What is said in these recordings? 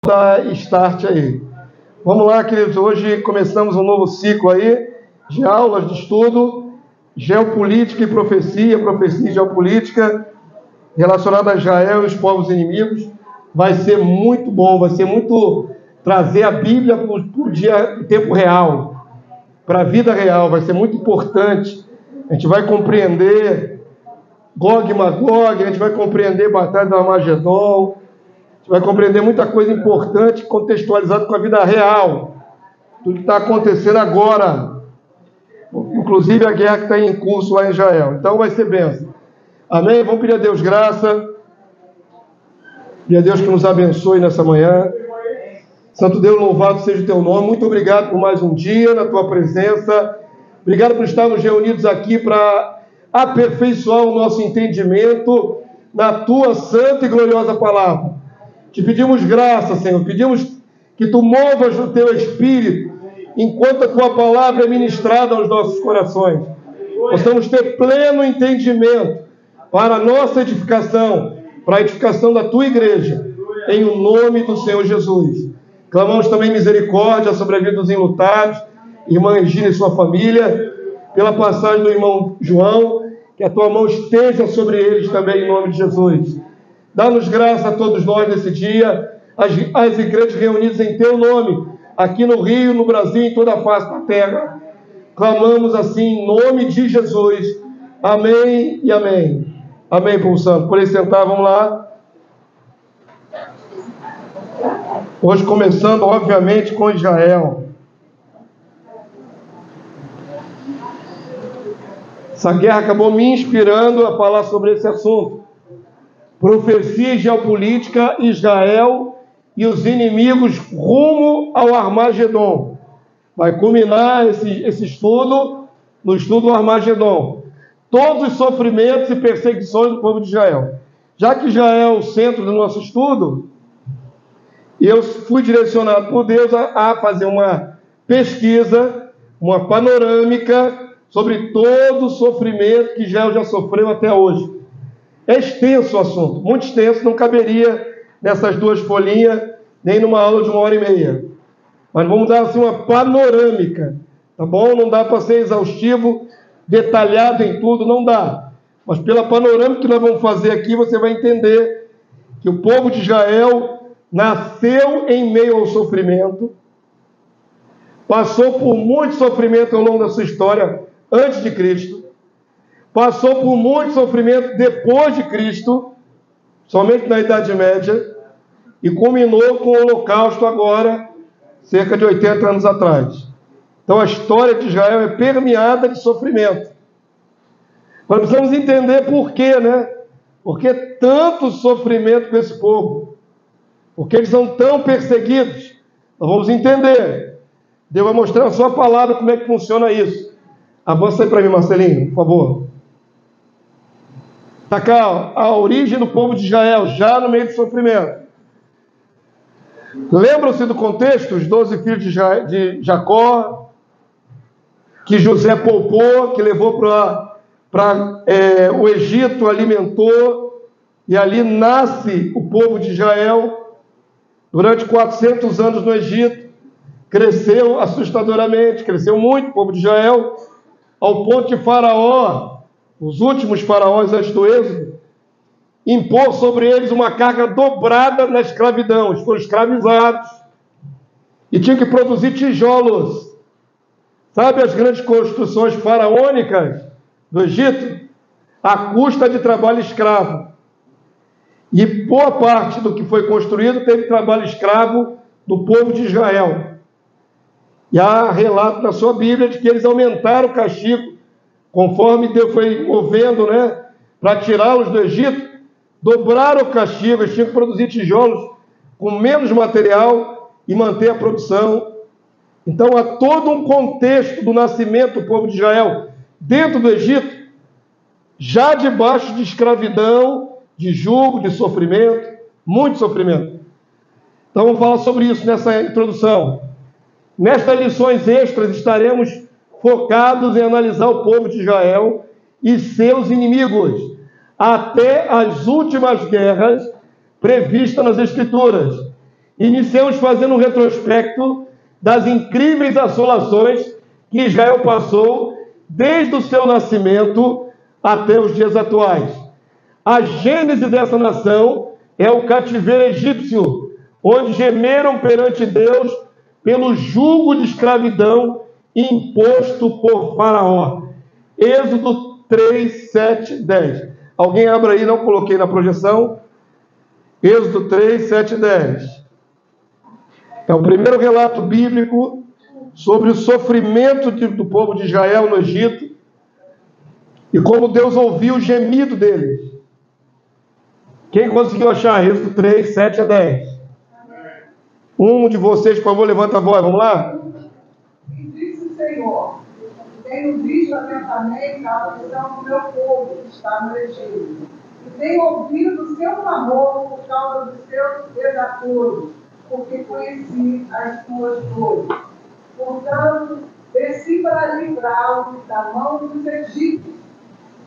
dar start aí. Vamos lá, queridos. Hoje começamos um novo ciclo aí de aulas de estudo, geopolítica e profecia e geopolítica relacionada a Israel e os povos inimigos. Vai ser muito bom, vai ser muito trazer a Bíblia para o dia, tempo real, para a vida real. Vai ser muito importante. A gente vai compreender Gog e Magog, a gente vai compreender a Batalha do Armagedon. A gente vai compreender muita coisa importante contextualizada com a vida real. Tudo que está acontecendo agora. Inclusive a guerra que está em curso lá em Israel. Então vai ser bênção. Amém? Vamos pedir a Deus graça. Pedir a Deus que nos abençoe nessa manhã. Santo Deus, louvado seja o teu nome. Muito obrigado por mais um dia na tua presença. Obrigado por estarmos reunidos aqui para aperfeiçoar o nosso entendimento na tua santa e gloriosa palavra. Te pedimos graça, Senhor, pedimos que Tu movas o Teu Espírito, enquanto a Tua palavra é ministrada aos nossos corações. Possamos ter pleno entendimento para a nossa edificação, para a edificação da Tua igreja, em o nome do Senhor Jesus. Clamamos também misericórdia sobre a vida dos enlutados, irmã Regina e sua família, pela passagem do irmão João, que a Tua mão esteja sobre eles também, em nome de Jesus. Dá-nos graça a todos nós nesse dia, as igrejas reunidas em Teu nome, aqui no Rio, no Brasil, em toda a face da terra. Clamamos assim em nome de Jesus. Amém e amém. Amém, povo santo. Por aí sentar, vamos lá. Hoje começando, obviamente, com Israel. Essa guerra acabou me inspirando a falar sobre esse assunto. Profecia e geopolítica, Israel e os inimigos rumo ao Armagedon. Vai culminar esse estudo no estudo do Armagedon. Todos os sofrimentos e perseguições do povo de Israel. Já que Israel é o centro do nosso estudo, eu fui direcionado por Deus a fazer uma pesquisa, uma panorâmica sobre todo o sofrimento que Israel já sofreu até hoje. É extenso o assunto, muito extenso, não caberia nessas duas folhinhas, nem numa aula de 1h30. Mas vamos dar assim uma panorâmica, tá bom? Não dá para ser exaustivo, detalhado em tudo, não dá. Mas pela panorâmica que nós vamos fazer aqui, você vai entender que o povo de Israel nasceu em meio ao sofrimento, passou por muito sofrimento ao longo da sua história antes de Cristo, passou por muito sofrimento depois de Cristo, somente na Idade Média, e culminou com o Holocausto agora, cerca de 80 anos atrás. Então a história de Israel é permeada de sofrimento. Nós precisamos entender por quê, né? Por que tanto sofrimento com esse povo? Por que eles são tão perseguidos? Nós vamos entender. Deus vai mostrar a sua palavra como é que funciona isso. Avança aí para mim, Marcelinho, por favor. Está cá, a origem do povo de Israel, já no meio do sofrimento. Lembram-se do contexto? Os 12 filhos de Jacó, que José poupou, que levou para o Egito, alimentou, e ali nasce o povo de Israel. Durante 400 anos no Egito, cresceu assustadoramente, cresceu muito o povo de Israel, ao ponto de Faraó, os últimos faraós antes do Êxodo, impor sobre eles uma carga dobrada na escravidão. Eles foram escravizados e tinham que produzir tijolos. Sabe as grandes construções faraônicas do Egito? À custa de trabalho escravo. E boa parte do que foi construído teve trabalho escravo do povo de Israel. E há relato na sua Bíblia de que eles aumentaram o castigo, conforme Deus foi movendo, né, para tirá-los do Egito, dobraram o castigo, eles tinham que produzir tijolos com menos material e manter a produção. Então há todo um contexto do nascimento do povo de Israel dentro do Egito, já debaixo de escravidão, de jugo, de sofrimento, muito sofrimento. Então vamos falar sobre isso nessa introdução. Nestas lições extras estaremos focados em analisar o povo de Israel e seus inimigos, até as últimas guerras previstas nas Escrituras, Iniciamos fazendo um retrospecto das incríveis assolações que Israel passou desde o seu nascimento até os dias atuais. A gênese dessa nação é o cativeiro egípcio, onde gemeram perante Deus pelo jugo de escravidão imposto por Faraó. Êxodo 3, 7, 10. Alguém abra aí, não coloquei na projeção. Êxodo 3, 7, 10. É o primeiro relato bíblico sobre o sofrimento do povo de Israel no Egito e como Deus ouviu o gemido deles. Quem conseguiu achar? Êxodo 3, 7 a 10. Um de vocês, por favor, levanta a voz. Vamos lá? E disse o Senhor: tenho visto atentamente a aflição do meu povo que está no Egito, e tenho ouvido o seu clamor por causa dos seus desaforos, porque conheci as suas dores. Portanto, desci para livrá-los da mão dos egípcios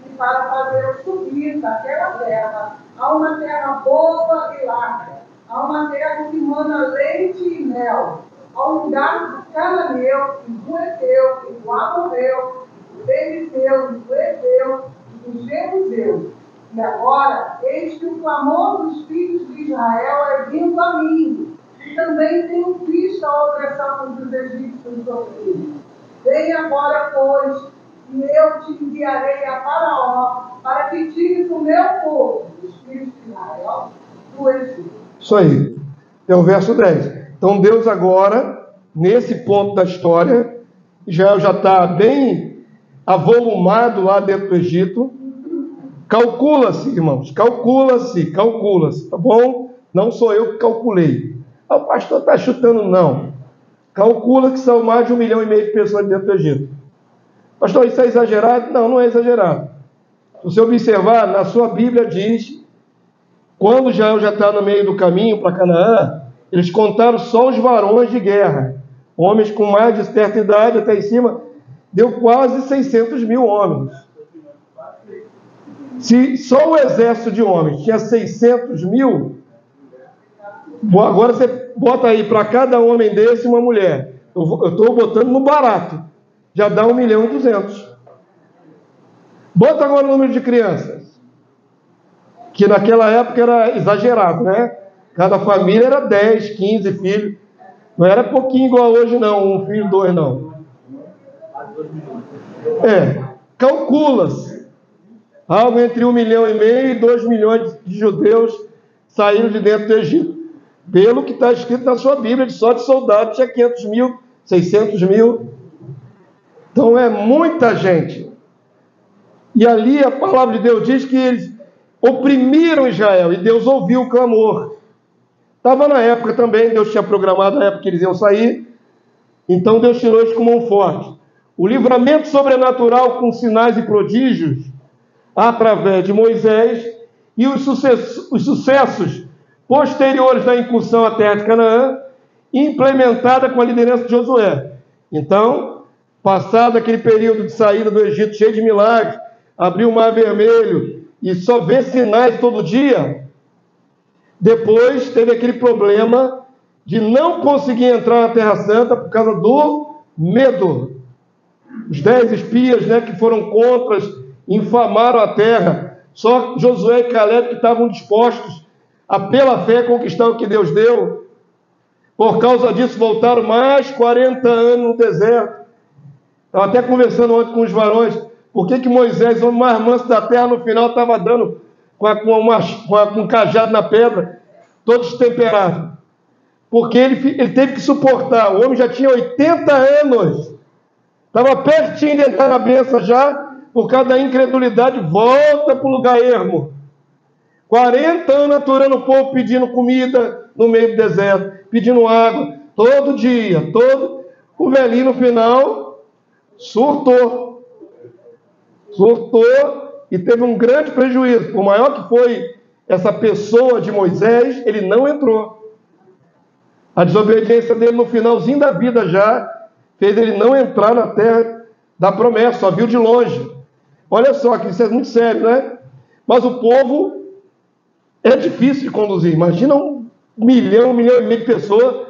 e para fazê-los subir daquela terra a uma terra boa e larga, a uma terra que mana leite e mel, ao lugar do cananeu, e do Eteu, e do Amorreu, e do Benizeu, e do Eveu, e do Jebuseu. E agora, eis que o clamor dos filhos de Israel é vindo a mim, e também tenho visto a opressão dos egípcios sofridos. Vem agora, pois, e eu te enviarei a Faraó, para que tires o meu povo, os filhos de Israel, do Egito. Isso aí. É o verso 10. Então Deus agora, nesse ponto da história, Israel já está bem avolumado lá dentro do Egito. Calcula-se, irmãos, calcula-se, tá bom? Não sou eu que calculei. O pastor está chutando, não. Calcula que são mais de 1,5 milhão de pessoas dentro do Egito. Pastor, isso é exagerado? Não, não é exagerado. Se você observar, na sua Bíblia diz, quando Israel já está no meio do caminho para Canaã, eles contaram só os varões de guerra. Homens com mais de certa idade, até em cima, deu quase 600 mil homens. Se só o exército de homens tinha 600 mil, agora você bota aí para cada homem desse uma mulher. Eu estou botando no barato. Já dá 1.200.000. Bota agora o número de crianças. Que naquela época era exagerado, né? Cada família era 10, 15 filhos. Não era pouquinho igual hoje, não. Um filho, 2, não. Calcula-se. Algo entre 1,5 milhão e 2 milhões de judeus saíram de dentro do Egito. Pelo que está escrito na sua Bíblia, só de soldados tinha 500 mil, 600 mil. Então é muita gente. E ali a palavra de Deus diz que eles oprimiram Israel e Deus ouviu o clamor. Estava na época também, Deus tinha programado a época que eles iam sair. Então Deus tirou eles com mão forte. O livramento sobrenatural com sinais e prodígios através de Moisés e os sucessos posteriores da incursão à terra de Canaã, implementada com a liderança de Josué. Então, passado aquele período de saída do Egito cheio de milagres, abriu o Mar Vermelho e só vê sinais todo dia, depois teve aquele problema de não conseguir entrar na Terra Santa por causa do medo. Os 10 espias, né, que foram contra, infamaram a terra. Só Josué e Caleb que estavam dispostos a, pela fé, conquistar o que Deus deu. Por causa disso, voltaram mais 40 anos no deserto. Estava até conversando ontem com os varões. Por que Moisés, o homem mais manso da terra, no final estava dando com um cajado na pedra, todo destemperado? Porque ele teve que suportar. O homem já tinha 80 anos. Estava pertinho de entrar na bênção já, por causa da incredulidade, volta para o lugar ermo. 40 anos aturando o povo, pedindo comida no meio do deserto, pedindo água, todo dia, O velhinho no final surtou e teve um grande prejuízo. Por maior que foi essa pessoa de Moisés, ele não entrou. A desobediência dele no finalzinho da vida já fez ele não entrar na terra da promessa, só viu de longe. Olha só, que isso é muito sério, né? Mas o povo é difícil de conduzir. Imagina 1 milhão e meio de pessoas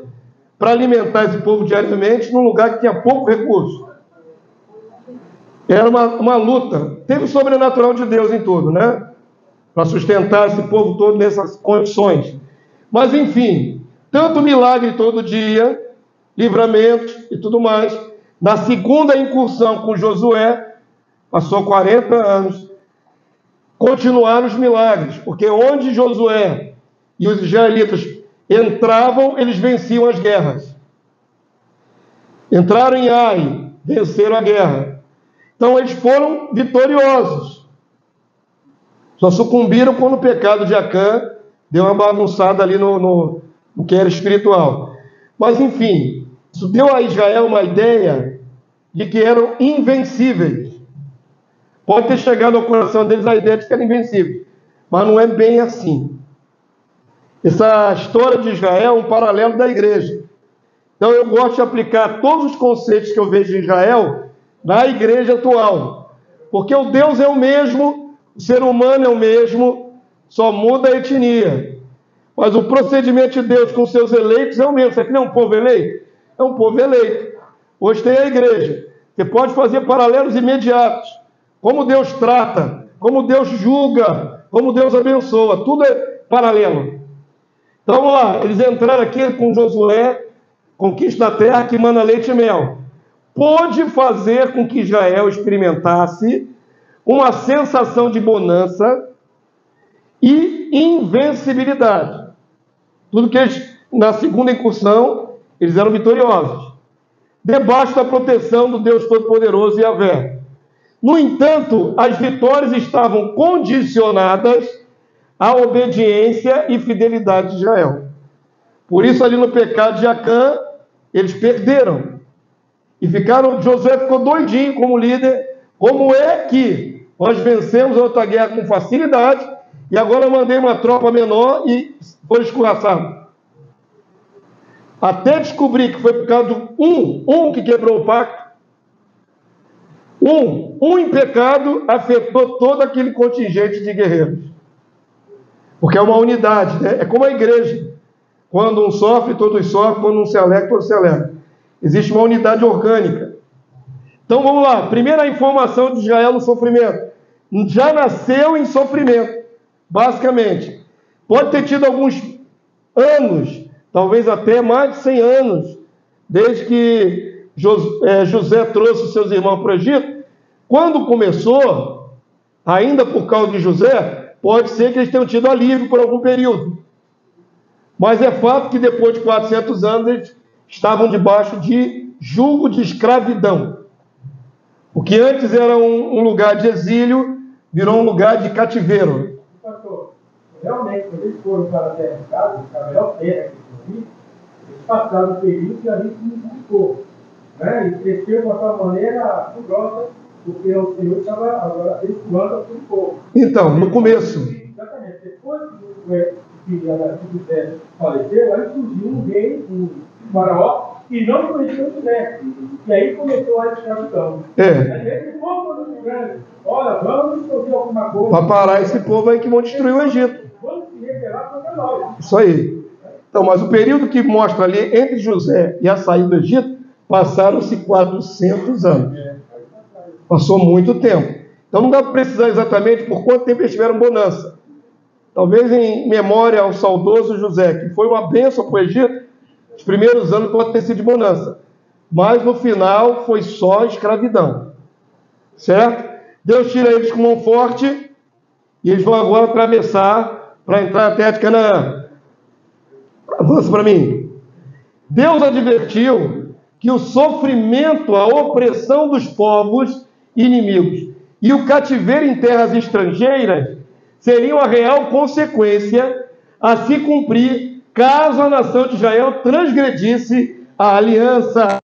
para alimentar esse povo diariamente num lugar que tinha pouco recurso. Era uma luta. Teve o sobrenatural de Deus em tudo, né? Para sustentar esse povo todo nessas condições. Mas, enfim, tanto milagre todo dia, livramentos e tudo mais. Na segunda incursão com Josué, passou 40 anos, continuaram os milagres, porque onde Josué e os israelitas entravam, eles venciam as guerras. Entraram em Ai, venceram a guerra. Então eles foram vitoriosos. Só sucumbiram quando o pecado de Acã deu uma bagunçada ali no que era espiritual. Mas enfim, isso deu a Israel uma ideia de que eram invencíveis. Pode ter chegado ao coração deles a ideia de que eram invencíveis, mas não é bem assim. Essa história de Israel é um paralelo da igreja. Então eu gosto de aplicar todos os conceitos que eu vejo em Israel na igreja atual. Porque o Deus é o mesmo, o ser humano é o mesmo, só muda a etnia. Mas o procedimento de Deus com seus eleitos é o mesmo. Isso aqui não é um povo eleito? É um povo eleito. Hoje tem a igreja. Você pode fazer paralelos imediatos. Como Deus trata, como Deus julga, como Deus abençoa. Tudo é paralelo. Então vamos lá. Eles entraram aqui com Josué, conquista da terra que mana leite e mel. Pôde fazer com que Israel experimentasse uma sensação de bonança e invencibilidade. Tudo que eles, na segunda incursão, eles eram vitoriosos. Debaixo da proteção do Deus Todo-Poderoso Yahvé. No entanto, as vitórias estavam condicionadas à obediência e fidelidade de Israel. Por isso, ali no pecado de Acã, eles perderam. E Josué ficou doidinho como líder. Como é que nós vencemos a outra guerra com facilidade e agora eu mandei uma tropa menor e foi escorraçado? Até descobrir que foi por causa de um que quebrou o pacto. Um em pecado afetou todo aquele contingente de guerreiros. Porque é uma unidade, né? É como a igreja. Quando um sofre, todos sofrem. Quando um se alegra, todos se alegram. Existe uma unidade orgânica. Então vamos lá. Primeira informação de Israel no sofrimento. Já nasceu em sofrimento, basicamente. Pode ter tido alguns anos, talvez até mais de 100 anos, desde que José trouxe os seus irmãos para o Egito. Quando começou, ainda por causa de José, pode ser que eles tenham tido alívio por algum período. Mas é fato que depois de 400 anos eles estavam debaixo de jugo de escravidão. O que antes era um lugar de exílio, virou um lugar de cativeiro. Pastor, realmente, quando eles foram para a terra de casa, a melhor terra que eles passaram um período que a gente não buscou. Né? E cresceu de uma tal maneira grossa, porque o Senhor estava agora abençoando aquele povo. Então, no começo. Exatamente. Depois que José faleceu, aí surgiu um rei, um faraó, que não conhecia José. E aí começou a escravidão. Olha, vamos fazer alguma coisa. Para parar esse povo aí que vão destruir o Egito. Vamos se revelar para nós. Isso aí. Então, mas o período que mostra ali entre José e a saída do Egito, passaram-se 400 anos. Passou muito tempo. Então não dá para precisar exatamente por quanto tempo eles tiveram bonança. Talvez em memória ao saudoso José, que foi uma bênção para o Egito, os primeiros anos pode ter sido de bonança. Mas no final foi só escravidão. Certo? Deus tira eles com mão forte e eles vão agora atravessar para entrar na terra de Canaã. Avança para mim. Deus advertiu que o sofrimento, a opressão dos povos inimigos e o cativeiro em terras estrangeiras seriam a real consequência a se cumprir caso a nação de Israel transgredisse a aliança.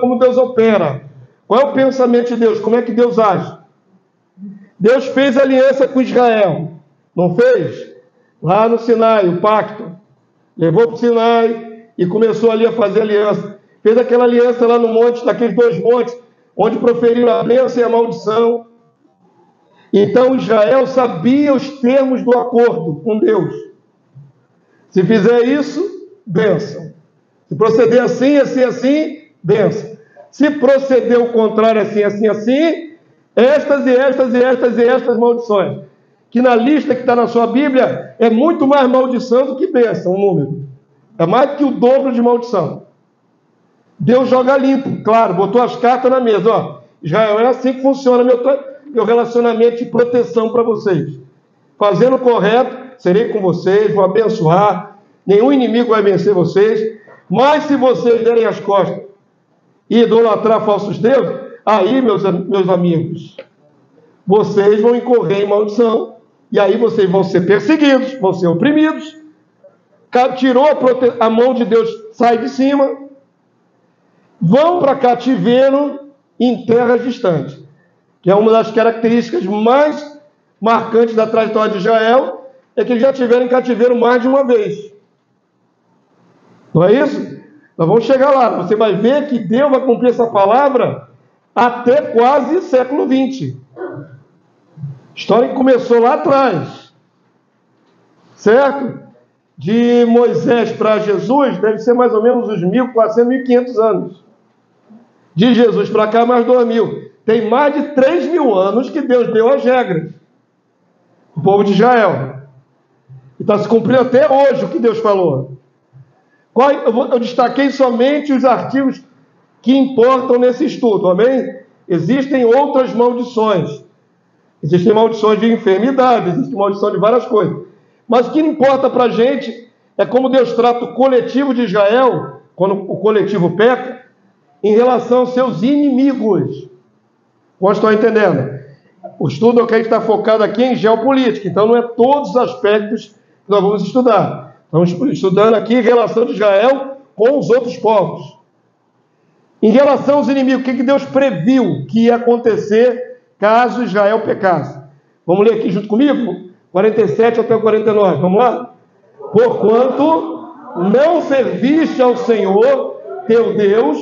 Como Deus opera. Qual é o pensamento de Deus? Como é que Deus age? Deus fez aliança com Israel. Não fez? Lá no Sinai, o pacto. Levou para o Sinai e começou ali a fazer aliança. Fez aquela aliança lá no monte, daqueles dois montes, onde proferiram a bênção e a maldição. Então Israel sabia os termos do acordo com Deus. Se fizer isso, bênção. Se proceder assim, assim, assim, bênção. Se proceder o contrário, assim, assim, assim, estas e estas e estas e estas maldições. Que na lista que está na sua Bíblia é muito mais maldição do que bênção, o número. É mais que o dobro de maldição. Deus joga limpo, claro, botou as cartas na mesa. Ó, Israel, é assim que funciona meu relacionamento de proteção para vocês. Fazendo o correto, serei com vocês, vou abençoar, nenhum inimigo vai vencer vocês, mas se vocês derem as costas e idolatrar falsos deuses, aí, meus amigos, vocês vão incorrer em maldição, e aí vocês vão ser perseguidos, vão ser oprimidos. Tirou a mão de Deus, sai de cima, vão para cativeiro em terras distantes, que é uma das características mais marcantes da trajetória de Israel, é que eles já tiveram em cativeiro mais de uma vez. Não é isso? Nós vamos chegar lá. Você vai ver que Deus vai cumprir essa palavra até quase século XX. História que começou lá atrás. Certo? De Moisés para Jesus, deve ser mais ou menos uns 1.400, 1.500 anos. De Jesus para cá, mais 2.000. Tem mais de 3.000 anos que Deus deu as regras. O povo de Israel. E está se cumprindo até hoje o que Deus falou. Eu destaquei somente os artigos que importam nesse estudo, amém? Existem outras maldições. Existem maldições de enfermidade, existe maldição de várias coisas. Mas o que importa para a gente é como Deus trata o coletivo de Israel, quando o coletivo peca, em relação aos seus inimigos. Como estão entendendo? O estudo que a gente está focado aqui é em geopolítica, então não é todos os aspectos que nós vamos estudar. Estamos estudando aqui em relação de Israel com os outros povos. Em relação aos inimigos, o que Deus previu que ia acontecer caso Israel pecasse? Vamos ler aqui junto comigo? 47 até o 49, vamos lá? Porquanto não serviste ao Senhor, teu Deus,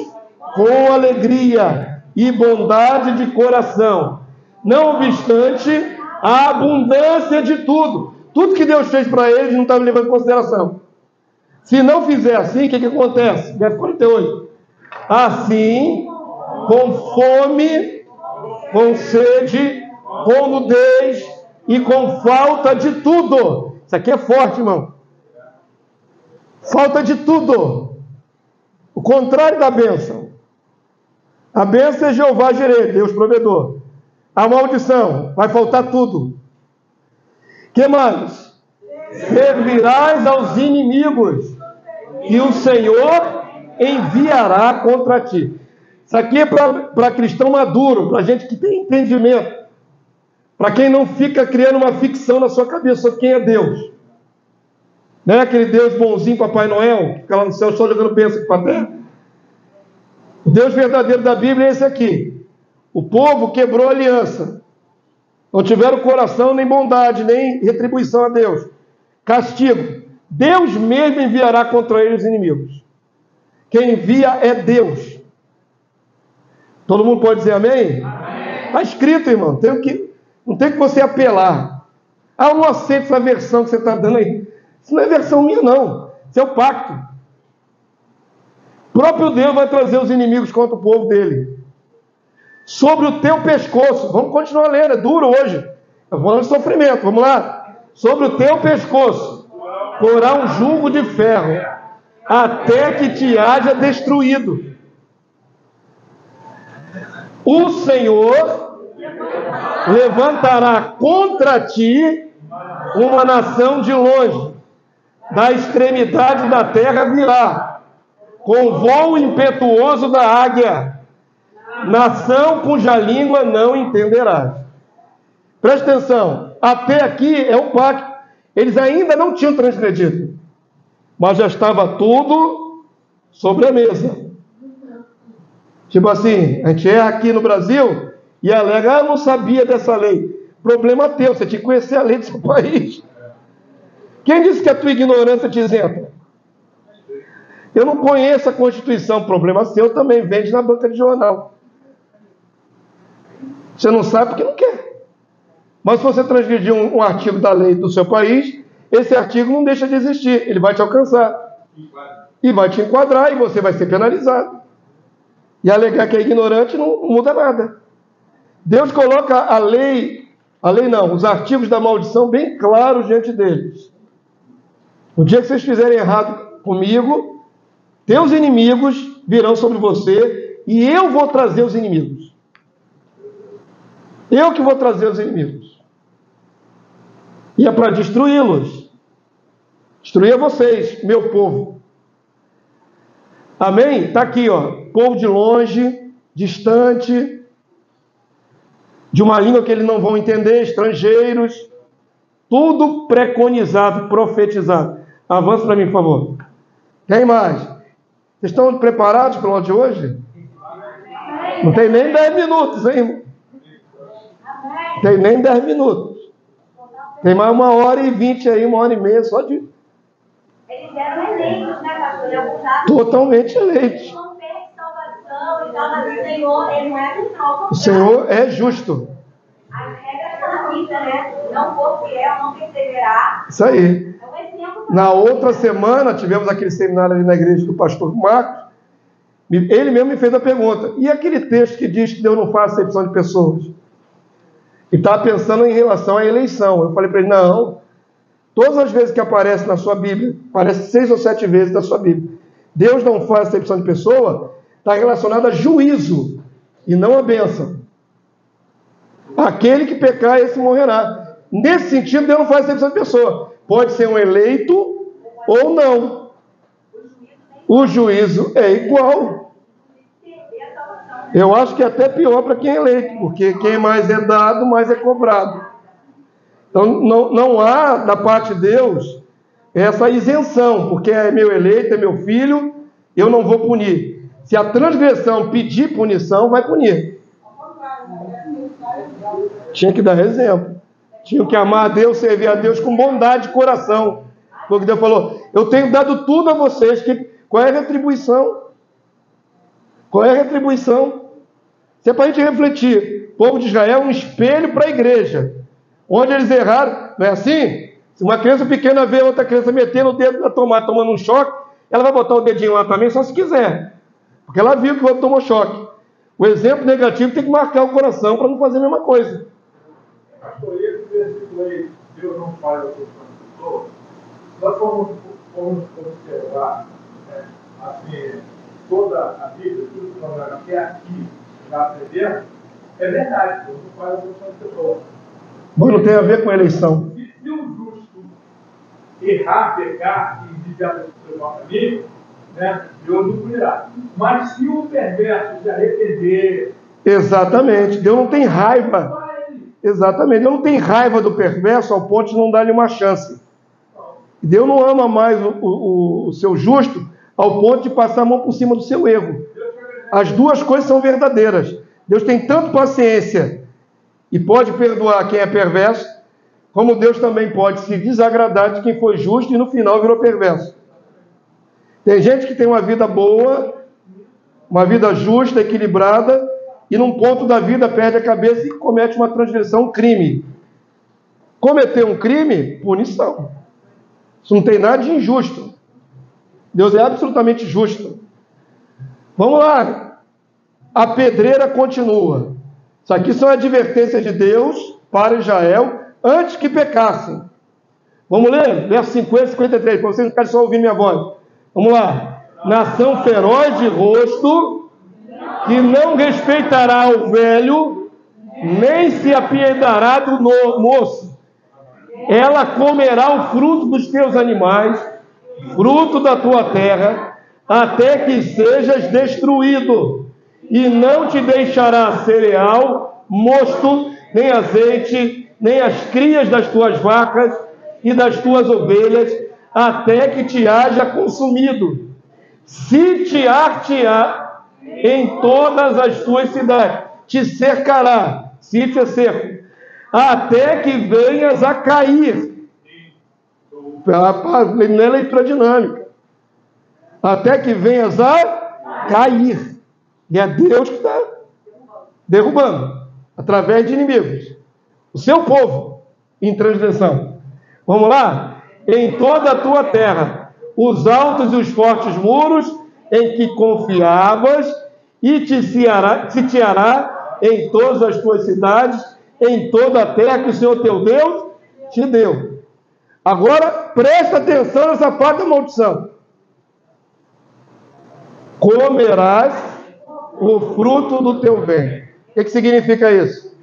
com alegria e bondade de coração, não obstante a abundância de tudo. Tudo que Deus fez para eles não estava levando em consideração. Se não fizer assim, o que acontece? Verso 48. Assim, com fome, com sede, com nudez e com falta de tudo. Isso aqui é forte, irmão. Falta de tudo. O contrário da bênção. A bênção é Jeová Jireh, Deus provedor. A maldição, vai faltar tudo. Que mais? Servirás aos inimigos e o Senhor enviará contra ti. Isso aqui é para cristão maduro, para gente que tem entendimento, para quem não fica criando uma ficção na sua cabeça sobre quem é Deus. Não é aquele Deus bonzinho, Papai Noel, que fica lá no céu só jogando bênção aqui para a terra. O Deus verdadeiro da Bíblia é esse aqui. O povo quebrou a aliança. Não tiveram coração, nem bondade, nem retribuição a Deus. Castigo. Deus mesmo enviará contra eles os inimigos. Quem envia é Deus. Todo mundo pode dizer amém? Está escrito, irmão. Não tem que você apelar. Eu não aceito essa versão que você está dando aí. Isso não é versão minha, não. Isso é o pacto. O próprio Deus vai trazer os inimigos contra o povo dele. Sobre o teu pescoço. Vamos continuar lendo, é duro hoje. Eu vou falando de sofrimento, vamos lá. Sobre o teu pescoço porá um jugo de ferro, até que te haja destruído. O Senhor levantará contra ti uma nação de longe, da extremidade da terra virá, com o voo impetuoso da águia, nação cuja língua não entenderás. Presta atenção, até aqui é o pacto. Eles ainda não tinham transgredido, mas já estava tudo sobre a mesa. Tipo assim, a gente erra aqui no Brasil e alega, eu não sabia dessa lei. Problema teu, você tinha que conhecer a lei do seu país. Quem disse que a tua ignorância te isenta? Eu não conheço a Constituição, problema seu também, vende na banca de jornal. Você não sabe porque não quer. Mas se você transgredir um artigo da lei do seu país, esse artigo não deixa de existir, ele vai te alcançar. E vai te enquadrar e você vai ser penalizado. E alegar que é ignorante não muda nada. Deus coloca a lei não, os artigos da maldição bem claros diante deles. No dia que vocês fizerem errado comigo, teus inimigos virão sobre você e eu vou trazer os inimigos. Eu que vou trazer os inimigos. E é para destruí-los. Destruir vocês, meu povo. Amém? Está aqui, ó. Povo de longe, distante, de uma língua que eles não vão entender, estrangeiros. Tudo preconizado, profetizado. Avança para mim, por favor. Quem mais? Vocês estão preparados para o de hoje? Não tem nem 10 minutos, hein, irmão? Não tem nem 10 minutos. Tem mais 1h20 aí, 1h30 só de... Eles eram eleitos, né, pastor? Totalmente eleitos. Não tem salvação e tal, mas o Senhor, ele não é final. O Senhor é justo. As regras estão na Bíblia, né? Não for fiel, não perseverar. Isso aí. É um exemplo. Na outra semana, tivemos aquele seminário ali na igreja do pastor Marcos. Ele mesmo me fez a pergunta. E aquele texto que diz que Deus não faz acepção de pessoas? E estava pensando em relação à eleição. Eu falei para ele, não. Todas as vezes que aparece na sua Bíblia, aparece 6 ou 7 vezes na sua Bíblia, Deus não faz acepção de pessoa, está relacionado a juízo e não a bênção. Aquele que pecar, esse morrerá. Nesse sentido, Deus não faz acepção de pessoa. Pode ser um eleito ou não. O juízo é igual. Eu acho que é até pior para quem é eleito, porque quem mais é dado, mais é cobrado. Então, não há, da parte de Deus, essa isenção, porque é meu eleito, é meu filho, eu não vou punir. Se a transgressão pedir punição, vai punir. Tinha que dar exemplo. Tinha que amar a Deus, servir a Deus com bondade de coração. Porque Deus falou, eu tenho dado tudo a vocês. Qual é a retribuição? Qual é a retribuição? Isso é para a gente refletir. O povo de Israel é um espelho para a igreja. Onde eles erraram, não é assim? Se uma criança pequena vê outra criança metendo o dedo na tomada, tomando um choque, ela vai botar o dedinho lá também, só se quiser. Porque ela viu que o outro tomou choque. O exemplo negativo tem que marcar o coração para não fazer a mesma coisa. Pastor, esse versículo aí, Deus não faz a questão de pessoa. Nós vamos observar, né, assim, toda a Bíblia, tudo que nós até aqui já aprendemos, é verdade, Deus não faz a questão de pessoa. Mas não tem a ver com a eleição. Se o justo errar, pecar e desviar do seu mau caminho, né, Deus não punirá. Mas se o perverso se arrepender... Exatamente. Deus não tem raiva. Exatamente. Deus não tem raiva do perverso ao ponto de não dar-lhe uma chance. Deus não ama mais o seu justo ao ponto de passar a mão por cima do seu erro. As duas coisas são verdadeiras. Deus tem tanto paciência e pode perdoar quem é perverso, como Deus também pode se desagradar de quem foi justo e no final virou perverso. Tem gente que tem uma vida boa, uma vida justa, equilibrada, e num ponto da vida perde a cabeça e comete uma transgressão, um crime. Cometer um crime, punição. Isso não tem nada de injusto. Deus é absolutamente justo. Vamos lá. A pedreira continua. Isso aqui são advertências de Deus para Israel antes que pecassem. Vamos ler? Verso 50 e 53, para vocês não ficarem só ouvindo minha voz. Vamos lá. Nação feroz de rosto, que não respeitará o velho, nem se apiedará do moço. Ela comerá o fruto dos teus animais, fruto da tua terra, até que sejas destruído. E não te deixará cereal, mosto, nem azeite, nem as crias das tuas vacas e das tuas ovelhas, até que te haja consumido. Sitiar-te-á em todas as tuas cidades, te cercará, sítio é cerco, até que venhas a cair. Não é leitura dinâmica. Até que venhas a cair. E é Deus que está derrubando, através de inimigos. o seu povo, em transgressão. Vamos lá? Em toda a tua terra, os altos e os fortes muros em que confiavas, e te sitiará em todas as tuas cidades, em toda a terra que o Senhor teu Deus te deu. Agora, presta atenção nessa parte da maldição. Comerás o fruto do teu ventre. O que significa isso?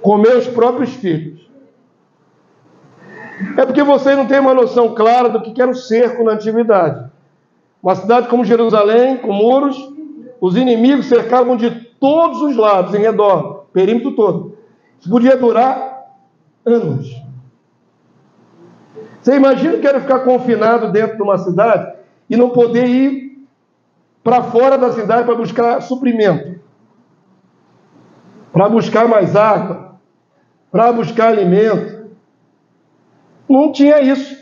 Comer os próprios filhos. É porque vocês não têm uma noção clara do que era o cerco na antiguidade. Uma cidade como Jerusalém, com muros, os inimigos cercavam de todos os lados, em redor, perímetro todo. Isso podia durar anos. Você imagina que era ficar confinado dentro de uma cidade e não poder ir para fora da cidade para buscar suprimento, para buscar mais água, para buscar alimento. Não tinha isso.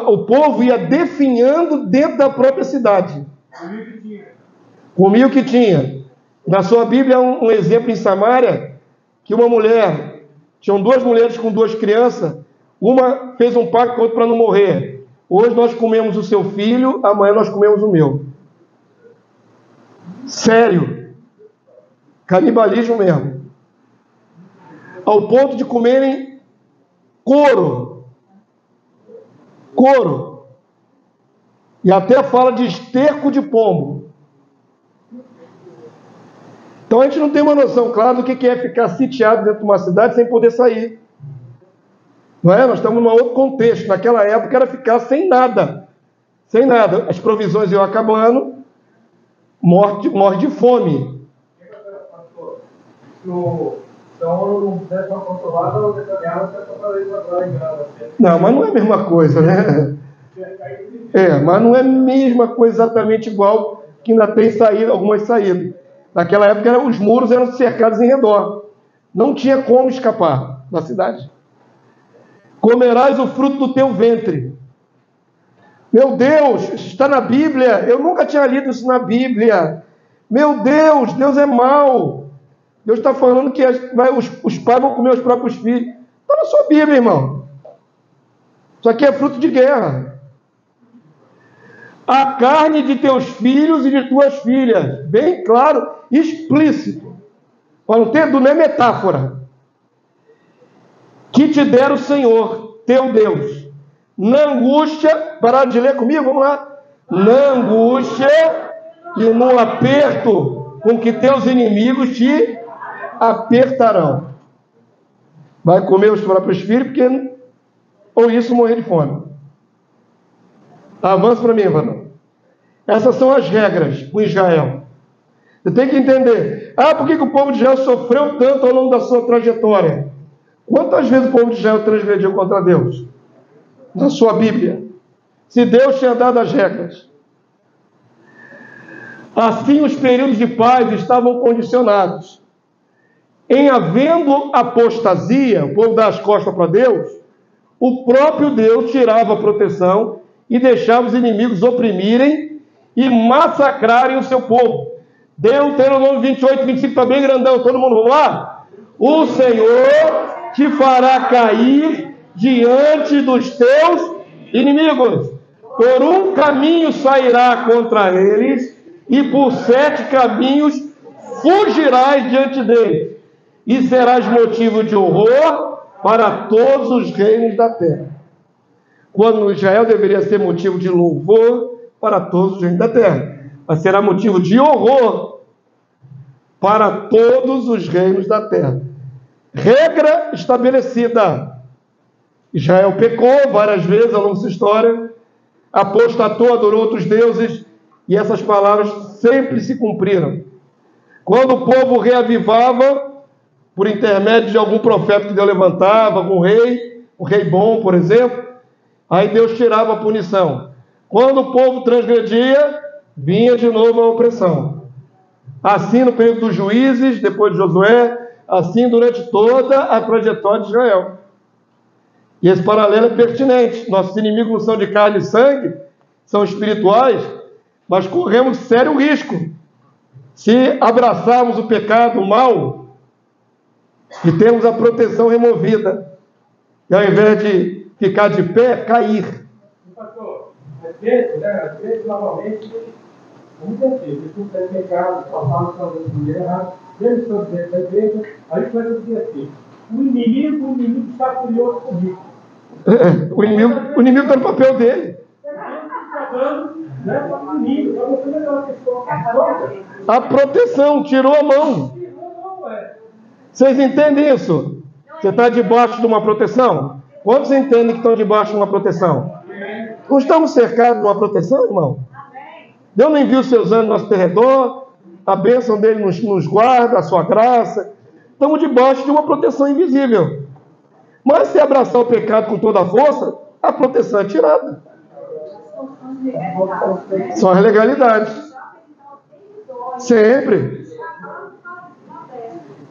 O povo ia definhando dentro da própria cidade. Comia o que tinha. Na sua Bíblia, um exemplo em Samaria, que uma mulher, tinham duas mulheres com duas crianças, uma fez um pacto com a outra para não morrer. Hoje nós comemos o seu filho, amanhã nós comemos o meu. Sério. Canibalismo mesmo. Ao ponto de comerem couro. Couro. E até fala de esterco de pombo. Então a gente não tem uma noção clara do que é ficar sitiado dentro de uma cidade sem poder sair. Não é? Nós estamos num outro contexto. Naquela época era ficar sem nada. Sem nada. As provisões iam acabando, morre de fome. Não, mas não é a mesma coisa, né? Mas não é a mesma coisa exatamente igual, que ainda tem saída, algumas saídas. Naquela época os muros eram cercados em redor. Não tinha como escapar da cidade. Comerás o fruto do teu ventre. Meu Deus, isso está na Bíblia. Eu nunca tinha lido isso na Bíblia. Meu Deus, Deus é mau. Deus está falando que os pais vão comer os próprios filhos. Está na sua Bíblia, irmão. Isso aqui é fruto de guerra. A carne de teus filhos e de tuas filhas. Bem claro, explícito. Não é metáfora. Que te der o Senhor, teu Deus. Na angústia, parar de ler comigo, vamos lá. Na angústia e no aperto com que teus inimigos te apertarão. Vai comer os próprios filhos, porque ou isso morrer de fome. Avança para mim, Evandro. Essas são as regras com Israel. Você tem que entender. Por que o povo de Israel sofreu tanto ao longo da sua trajetória? Quantas vezes o povo de Israel transgrediu contra Deus? Na sua Bíblia. Se Deus tinha dado as regras. Assim os períodos de paz estavam condicionados. Em havendo apostasia, o povo dá as costas para Deus, o próprio Deus tirava a proteção e deixava os inimigos oprimirem e massacrarem o seu povo. Deuteronômio 28, 25, está bem grandão, todo mundo, vamos lá? O Senhor te fará cair diante dos teus inimigos. Por um caminho sairá contra eles, e por 7 caminhos fugirás diante deles, e serás motivo de horror para todos os reinos da terra. Quando Israel deveria ser motivo de louvor para todos os reinos da terra, mas será motivo de horror para todos os reinos da terra. Regra estabelecida. Israel pecou várias vezes ao longo da sua história, apostatou, adorou outros deuses, e essas palavras sempre se cumpriram. Quando o povo reavivava, por intermédio de algum profeta que Deus levantava, algum rei, um rei bom, por exemplo, aí Deus tirava a punição. Quando o povo transgredia, vinha de novo a opressão. Assim no período dos juízes, depois de Josué, assim durante toda a trajetória de Israel. E esse paralelo é pertinente. Nossos inimigos não são de carne e sangue, são espirituais, mas corremos sério risco. Se abraçarmos o pecado, o mal, E temos a proteção removida. E ao invés de ficar de pé, cair. Pastor, às vezes, normalmente, muitas vezes, se você tem pecado, falando sobre a mulher, mesmo sobre dentro da igreja, aí começa a dizer assim: o inimigo está furioso comigo. O inimigo está no papel dele. A proteção, tirou a mão. Vocês entendem isso? Você está debaixo de uma proteção? Quantos entendem que estão debaixo de uma proteção? Não estamos cercados de uma proteção, irmão? Deus não envia os seus anjos ao nosso redor, a bênção dele nos guarda, a sua graça. Estamos debaixo de uma proteção invisível. Mas se abraçar o pecado com toda a força, a proteção é tirada. São as legalidades. Sempre.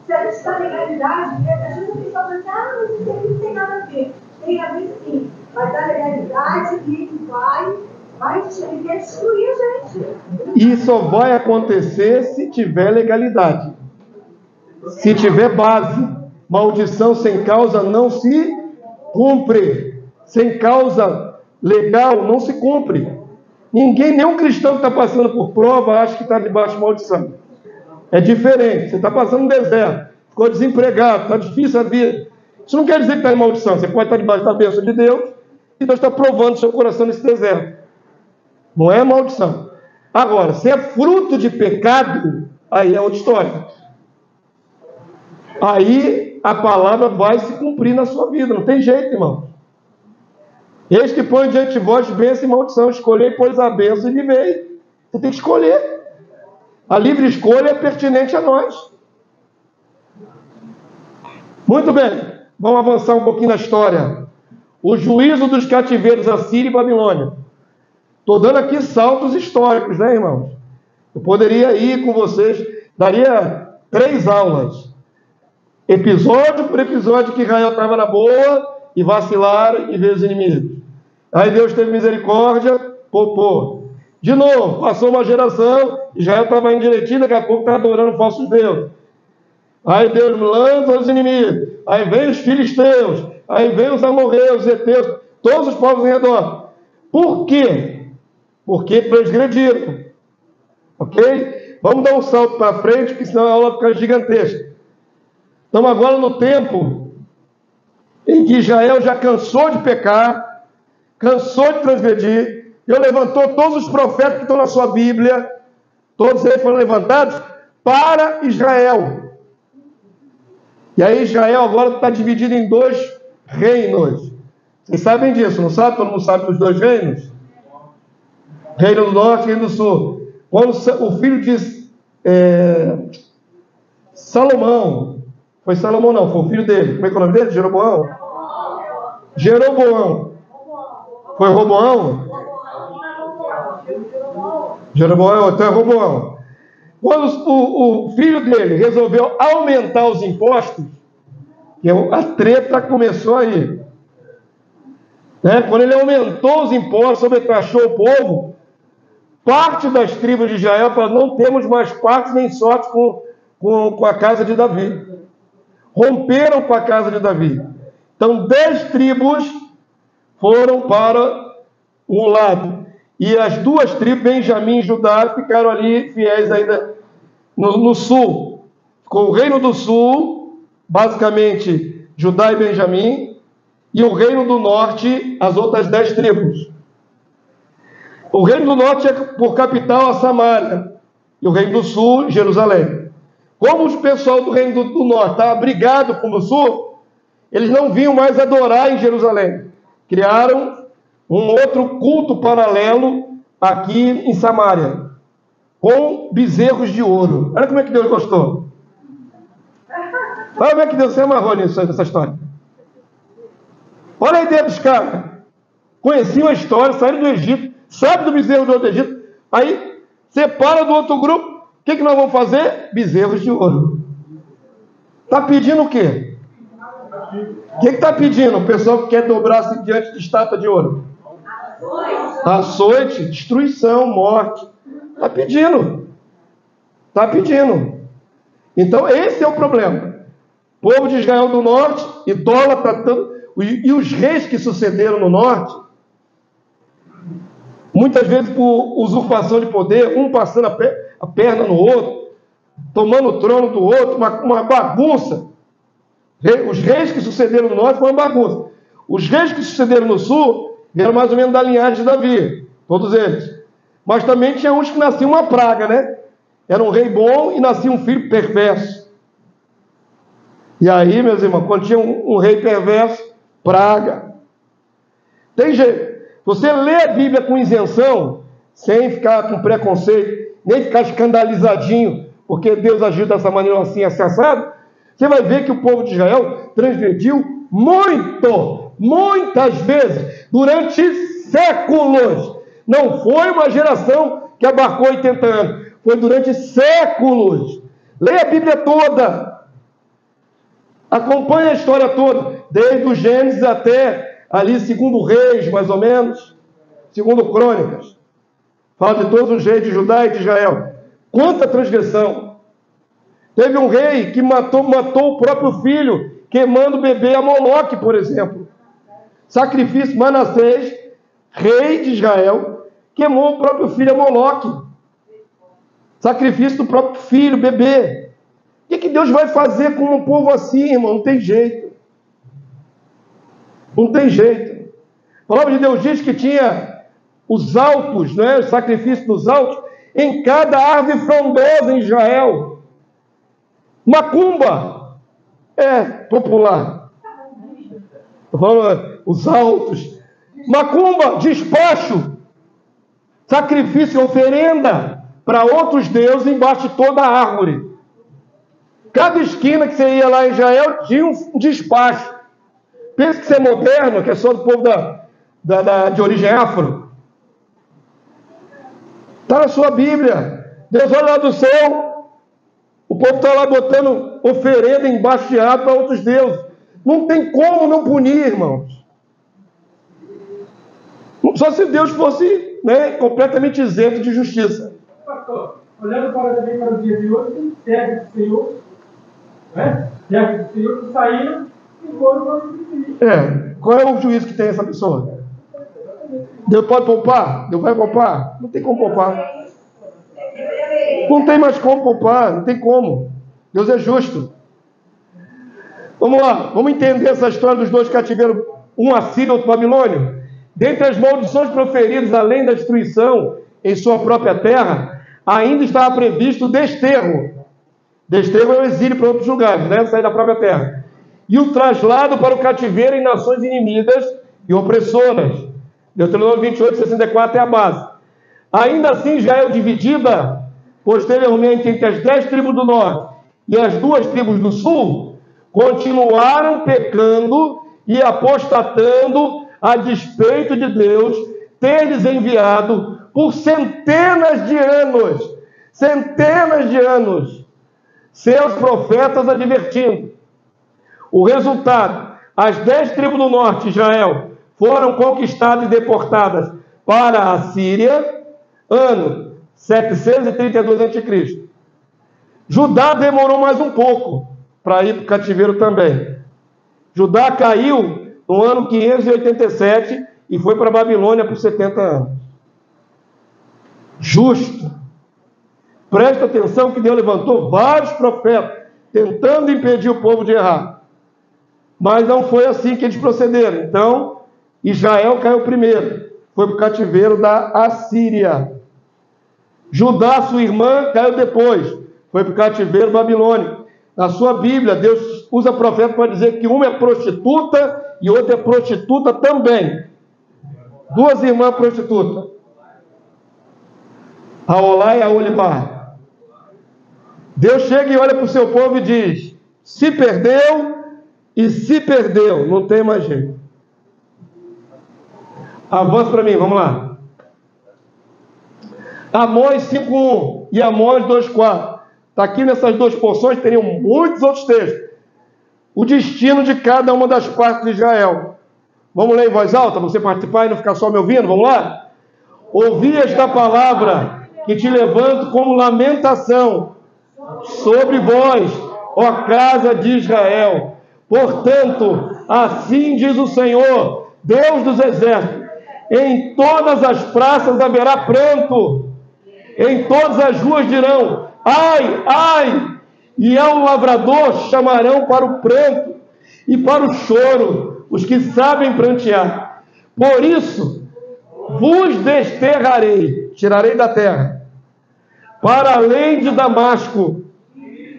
Se a gente está legalidade, às vezes a pessoa pensa, mas isso não tem nada a ver. Tem a ver sim. Mas a legalidade ele quer destruir a gente. E só vai acontecer se tiver legalidade. Se tiver base. Maldição sem causa não se cumpre. Sem causa legal não se cumpre. Ninguém, nenhum cristão que está passando por prova, acha que está debaixo de maldição. É diferente. Você está passando no deserto, ficou desempregado, está difícil a vida. Isso não quer dizer que está em maldição. Você pode estar debaixo da bênção de Deus e Deus está provando seu coração nesse deserto. Não é maldição. Agora, se é fruto de pecado, aí é outra história. Aí a palavra vai se cumprir na sua vida. Não tem jeito, irmão. Eis que põe diante de vós bênção e maldição. Escolhei, pois, a bênção e vivei. Você tem que escolher. A livre escolha é pertinente a nós. Muito bem. Vamos avançar um pouquinho na história. O juízo dos cativeiros Assíria e Babilônia. Estou dando aqui saltos históricos, né, irmãos? Eu poderia ir com vocês, daria 3 aulas. Episódio por episódio que Israel estava na boa e vacilaram e veio os inimigos. Aí Deus teve misericórdia, poupou. De novo, passou uma geração, Israel estava indo direitinho, daqui a pouco estava adorando falsos deuses. Aí Deus lança os inimigos, aí vem os filisteus, aí vem os amorreus, os heteus, todos os povos em redor. Por quê? Porque transgrediram. Ok? Vamos dar um salto para frente, porque senão a aula fica gigantesca. Estamos agora no tempo em que Israel já cansou de pecar, cansou de transgredir. Deus levantou todos os profetas que estão na sua Bíblia, todos eles foram levantados para Israel. E aí Israel agora está dividido em 2 reinos. Vocês sabem disso, não sabe? Todo mundo sabe dos 2 reinos? Reino do Norte e Reino do Sul. Quando o filho de Salomão, foi Salomão não, foi o filho dele. Como é que é o nome dele? Jeroboão? Jeroboão. Foi Roboão? Jeroboão, então é Roboão. Quando o filho dele resolveu aumentar os impostos, a treta começou aí. Né? Quando ele aumentou os impostos, sobretraxou o povo, parte das tribos de Israel falou: não temos mais parte nem sorte com a casa de Davi. Romperam com a casa de Davi. Então 10 tribos foram para um lado. E as 2 tribos, Benjamim e Judá, ficaram ali fiéis ainda no sul. Ficou o reino do sul, basicamente Judá e Benjamim, e o reino do norte, as outras 10 tribos. O reino do norte é por capital a Samaria, e o reino do sul, Jerusalém. Como o pessoal do reino do norte estava brigado com o do sul, eles não vinham mais adorar em Jerusalém. Criaram um outro culto paralelo aqui em Samaria, com bezerros de ouro. Olha como é que Deus gostou. Olha como é que Deus se amarrou nessa história. Olha a ideia dos caras. Conheciam a história, saíram do Egito, sabe do bezerro de ouro do Egito, aí separa do outro grupo. O que nós vamos fazer? Bezerros de ouro. Está pedindo o quê? O que está pedindo? O pessoal que quer dobrar-se diante de estátua de ouro. Açoite, destruição, morte. Está pedindo. Está pedindo. Então esse é o problema. Povo de Israel do norte, idólatra, e os reis que sucederam no norte, muitas vezes por usurpação de poder, um passando a perna no outro, tomando o trono do outro, uma bagunça. Os reis que sucederam no norte foi uma bagunça. Os reis que sucederam no sul eram mais ou menos da linhagem de Davi, todos eles. Mas também tinha uns que nasciam uma praga, né? Era um rei bom e nascia um filho perverso. E aí, meus irmãos, quando tinha um rei perverso, praga. Tem jeito. Você lê a Bíblia com isenção, sem ficar com preconceito, nem ficar escandalizadinho, porque Deus agiu dessa maneira assim, assado, você vai ver que o povo de Israel transgrediu muitas vezes, durante séculos. Não foi uma geração que abarcou 80 anos, foi durante séculos. Leia a Bíblia toda. Acompanhe a história toda, desde o Gênesis até ali, segundo Reis, mais ou menos, segundo Crônicas. Fala de todos os reis de Judá e de Israel. Quanta transgressão! Teve um rei que matou o próprio filho, queimando o bebê a Moloque, por exemplo. Sacrifício. Manassés, rei de Israel, queimou o próprio filho a Moloque. Sacrifício do próprio filho, bebê. O que Deus vai fazer com um povo assim, irmão? Não tem jeito. Não tem jeito. A palavra de Deus diz que tinha os altos, né, o sacrifício dos altos, em cada árvore frondosa em Israel. Macumba é popular. Estou falando os altos. Macumba, despacho, sacrifício e oferenda para outros deuses embaixo de toda a árvore. Cada esquina que você ia lá em Israel tinha um despacho. Pensa que isso é moderno, que é só do povo de origem afro. Está na sua Bíblia. Deus olha lá do céu, o povo está lá botando oferenda embaixo de árvore para outros deuses. Não tem como não punir, irmãos. Só se Deus fosse, né, completamente isento de justiça. Pastor, olhando também para o dia de hoje, tem servos do Senhor, né? Servos do Senhor que saíram e foram para o juízo. Qual é o juízo que tem essa pessoa? Deus pode poupar? Deus vai poupar? Não tem como poupar. Não tem mais como poupar, não tem como. Deus é justo. Vamos lá, vamos entender essa história dos dois cativeiros, um assírio e outro babilônio. Dentre as maldições proferidas, além da destruição em sua própria terra, ainda estava previsto o desterro. Desterro é o exílio para outros lugares, né? Sair da própria terra. E o traslado para o cativeiro em nações inimigas e opressoras. Deuteronômio 28, 64 é a base. Ainda assim, Israel dividida posteriormente entre as 10 tribos do norte e as 2 tribos do sul, continuaram pecando e apostatando a despeito de Deus ter lhes enviado por centenas de anos, seus profetas advertindo. O resultado, as 10 tribos do norte de Israel foram conquistadas e deportadas para a Síria, ano 732 a.C. Judá demorou mais um pouco para ir para o cativeiro também. Judá caiu no ano 587 e foi para a Babilônia por 70 anos. Justo. Presta atenção que Deus levantou vários profetas tentando impedir o povo de errar. Mas não foi assim que eles procederam. Então, Israel caiu primeiro. Foi para o cativeiro da Assíria. Judá, sua irmã, caiu depois. Foi para o cativeiro babilônico. Na sua Bíblia, Deus usa profeta para dizer que uma é prostituta e outra é prostituta também. 2 irmãs prostitutas. A Olá e a Olibá. Deus chega e olha para o seu povo e diz: se perdeu, não tem mais jeito. Avança para mim, vamos lá. Amós 5:1 e Amós 2:4. Está aqui nessas 2 porções, teriam muitos outros textos. O destino de cada uma das partes de Israel. Vamos ler em voz alta, você participar e não ficar só me ouvindo? Vamos lá? Ouvi esta palavra que te levanto como lamentação sobre vós, ó casa de Israel. Portanto, assim diz o Senhor, Deus dos exércitos, em todas as praças haverá pranto, em todas as ruas dirão, ai, ai, e ao lavrador chamarão para o pranto e para o choro, os que sabem prantear. Por isso, vos desterrarei, tirarei da terra, para além de Damasco,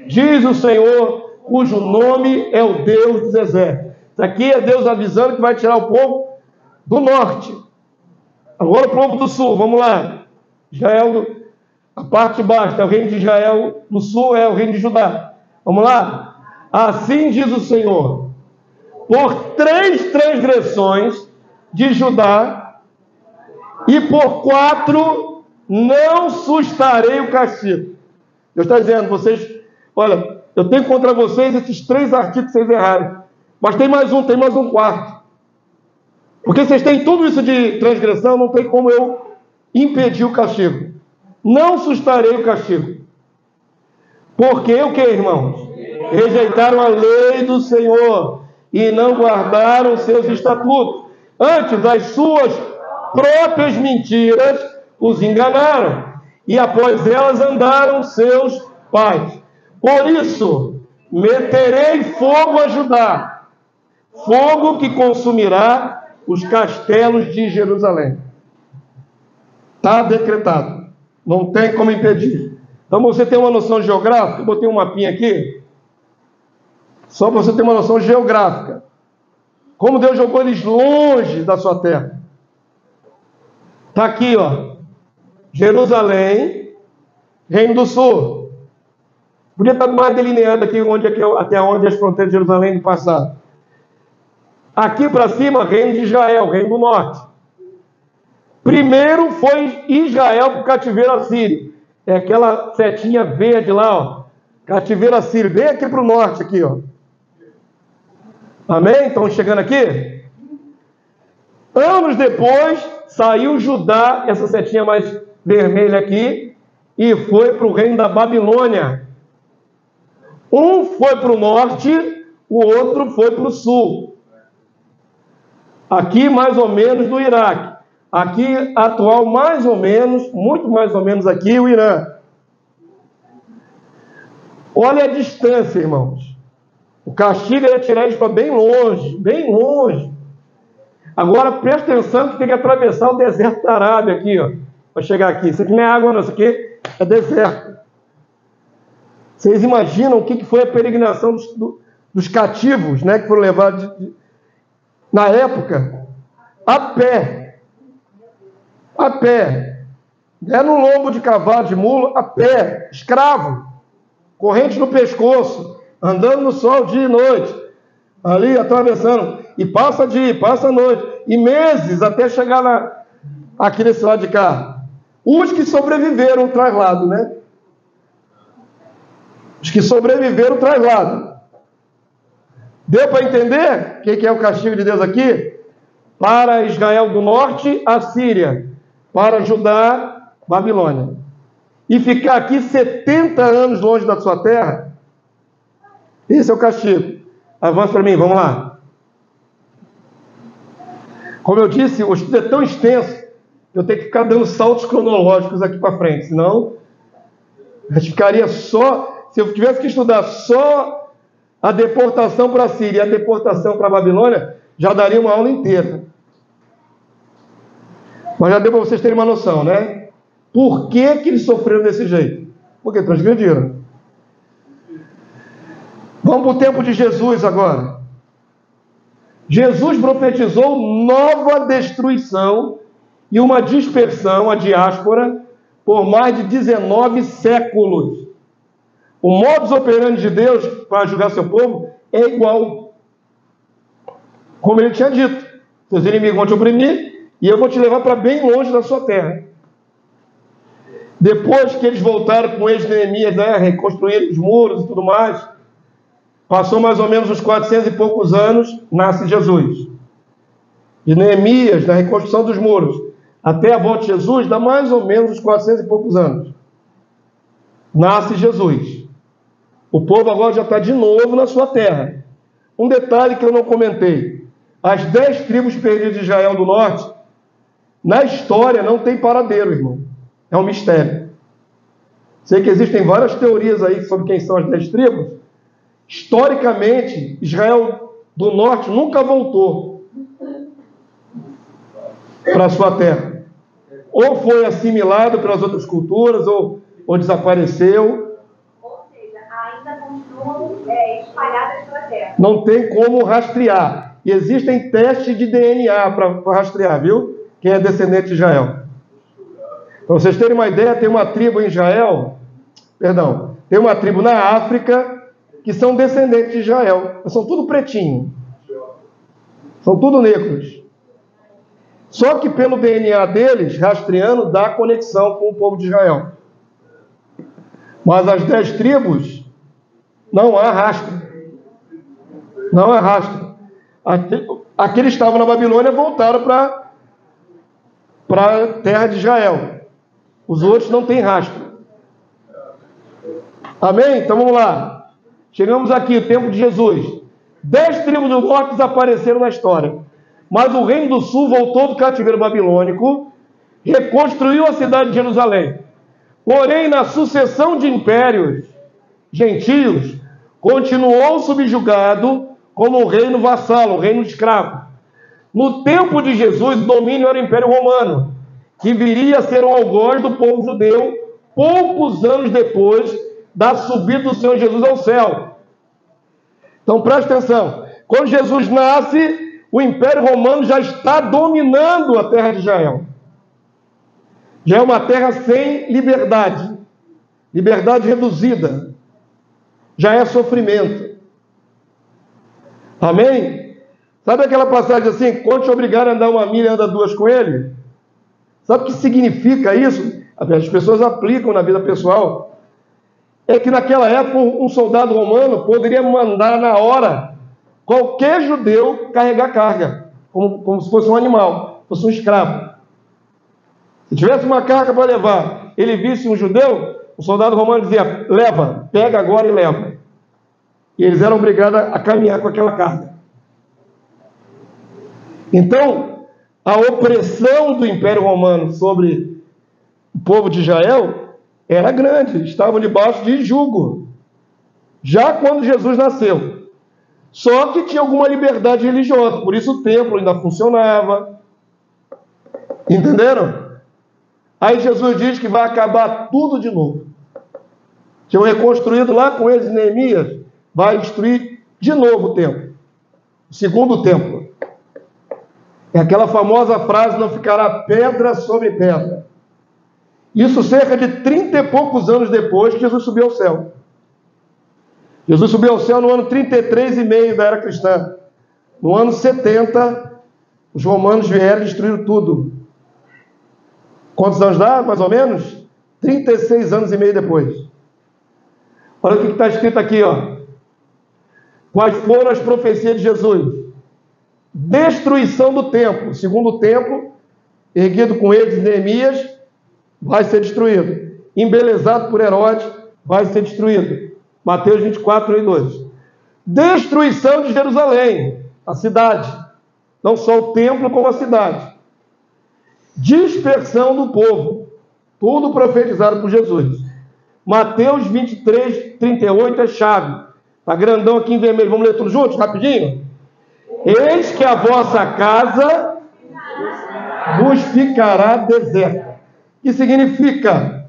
diz o Senhor, cujo nome é o Deus dos exércitos. Isso aqui é Deus avisando que vai tirar o povo do norte. Agora o povo do sul, vamos lá. Israel, a parte de baixo é o reino de Israel, no sul é o reino de Judá. Vamos lá? Assim diz o Senhor, por 3 transgressões de Judá e por 4 não sustarei o castigo. Deus está dizendo, vocês, olha, eu tenho contra vocês esses 3 artigos que vocês erraram, mas tem mais um 4. Porque vocês têm tudo isso de transgressão, não tem como eu impedir o castigo. Não sustarei o castigo. Porque o que, irmãos? Rejeitaram a lei do Senhor e não guardaram seus estatutos. Antes, as suas próprias mentiras os enganaram, e após elas andaram seus pais. Por isso, meterei fogo a Judá, fogo que consumirá os castelos de Jerusalém. Está decretado. Não tem como impedir. Então, você tem uma noção geográfica? Eu botei um mapinha aqui, só para você ter uma noção geográfica. Como Deus jogou eles longe da sua terra. Está aqui, ó. Jerusalém, Reino do Sul. Podia estar mais delineado aqui, até onde as fronteiras de Jerusalém no passado. Aqui para cima, Reino de Israel, Reino do Norte. Primeiro foi Israel para o cativeiro assírio. É aquela setinha verde lá, ó. Cativeiro assírio. Bem aqui para o norte, aqui, ó. Amém? Estão chegando aqui? Anos depois, saiu Judá, essa setinha mais vermelha aqui, e foi para o reino da Babilônia. Um foi para o norte, o outro foi para o sul. Aqui mais ou menos do Iraque. Aqui atual mais ou menos, muito mais ou menos aqui o Irã. Olha a distância, irmãos. O castigo é tirar eles para bem longe, bem longe. Agora preste atenção que tem que atravessar o deserto da Arábia aqui, ó, para chegar aqui. Isso aqui não é água, não, isso aqui é deserto. Vocês imaginam o que foi a peregrinação dos cativos, né, que foram levados na época, a pé. A pé. Não é no lombo de cavalo, de mula, a pé, escravo, corrente no pescoço, andando no sol dia e noite, ali atravessando, e passa dia, passa noite, e meses até chegar aqui nesse lado de cá. Os que sobreviveram o traslado, né? Os que sobreviveram o traslado. Deu para entender o que é o castigo de Deus aqui? Para Israel do Norte, a Síria. Para Judá, Babilônia. E ficar aqui 70 anos longe da sua terra, esse é o castigo. Avança para mim, vamos lá. Como eu disse, o estudo é tão extenso, eu tenho que ficar dando saltos cronológicos aqui para frente, senão a gente ficaria só, se eu tivesse que estudar só a deportação para a Síria e a deportação para a Babilônia, já daria uma aula inteira. Mas já deu para vocês terem uma noção, né? Por que eles sofreram desse jeito? Porque transgrediram. Vamos para o tempo de Jesus agora. Jesus profetizou nova destruição e uma dispersão, a diáspora, por mais de 19 séculos. O modus operandi de Deus para julgar seu povo é igual. Como ele tinha dito. Seus inimigos vão te oprimir e eu vou te levar para bem longe da sua terra. Depois que eles voltaram com eles, Neemias, né, reconstruíram os muros e tudo mais, passou mais ou menos uns 400 e poucos anos, nasce Jesus. De Neemias, na reconstrução dos muros, até a volta de Jesus, dá mais ou menos uns 400 e poucos anos. Nasce Jesus. O povo agora já está de novo na sua terra. Um detalhe que eu não comentei. As 10 tribos perdidas de Israel do norte, na história não tem paradeiro, irmão. É um mistério. Sei que existem várias teorias aí sobre quem são as 10 tribos. Historicamente, Israel do norte nunca voltou para a sua terra. Ou foi assimilado pelas outras culturas, ou desapareceu. Ou seja, ainda continuam espalhadas pela terra. Não tem como rastrear. E existem testes de DNA para rastrear, viu? Quem é descendente de Israel. Para vocês terem uma ideia, tem uma tribo em Israel, tem uma tribo na África que são descendentes de Israel. São tudo pretinho. São tudo negros. Só que pelo DNA deles, rastreando, dá conexão com o povo de Israel. Mas as 10 tribos, não há rastro. Não há rastro. Aqueles que estavam na Babilônia voltaram para a terra de Israel. Os outros não têm rastro. Amém? Então vamos lá. Chegamos aqui, o tempo de Jesus. 10 tribos do norte desapareceram na história. Mas o reino do sul voltou do cativeiro babilônico, reconstruiu a cidade de Jerusalém. Porém, na sucessão de impérios gentios, continuou subjugado como um reino vassalo, um reino escravo. No tempo de Jesus, o domínio era o Império Romano, que viria a ser um algoz do povo judeu, poucos anos depois da subida do Senhor Jesus ao céu. Então, preste atenção. Quando Jesus nasce, o Império Romano já está dominando a terra de Israel. Já é uma terra sem liberdade. Liberdade reduzida. Já é sofrimento. Amém? Sabe aquela passagem assim, quando te obrigarem a andar 1 milha, anda 2 com ele? Sabe o que significa isso? As pessoas aplicam na vida pessoal. É que naquela época um soldado romano poderia mandar na hora qualquer judeu carregar carga, como se fosse um animal, fosse um escravo. Se tivesse uma carga para levar, ele visse um judeu, o soldado romano dizia, leva, pega agora e leva. E eles eram obrigados a caminhar com aquela carga. Então, a opressão do Império Romano sobre o povo de Israel era grande, estavam debaixo de jugo, já quando Jesus nasceu. Só que tinha alguma liberdade religiosa, por isso o templo ainda funcionava. Entenderam? Aí Jesus diz que vai acabar tudo de novo. Tinham reconstruído lá com eles Neemias, vai destruir de novo o templo. O segundo templo. É aquela famosa frase, não ficará pedra sobre pedra. Isso cerca de 30 e poucos anos depois que Jesus subiu ao céu. Jesus subiu ao céu no ano 33 e meio da era cristã. No ano 70, os romanos vieram e destruíram tudo. Quantos anos dá, mais ou menos? 36 anos e meio depois. Olha o que está escrito aqui, ó. Quais foram as profecias de Jesus? Destruição do templo. O segundo templo, erguido com eles, Neemias, vai ser destruído. Embelezado por Herodes, vai ser destruído. Mateus 24, 1 e 2. Destruição de Jerusalém, a cidade. Não só o templo, como a cidade. Dispersão do povo. Tudo profetizado por Jesus. Mateus 23, 38 é chave. Está grandão aqui em vermelho. Vamos ler tudo juntos, rapidinho? Eis que a vossa casa vos ficará deserta. O que significa?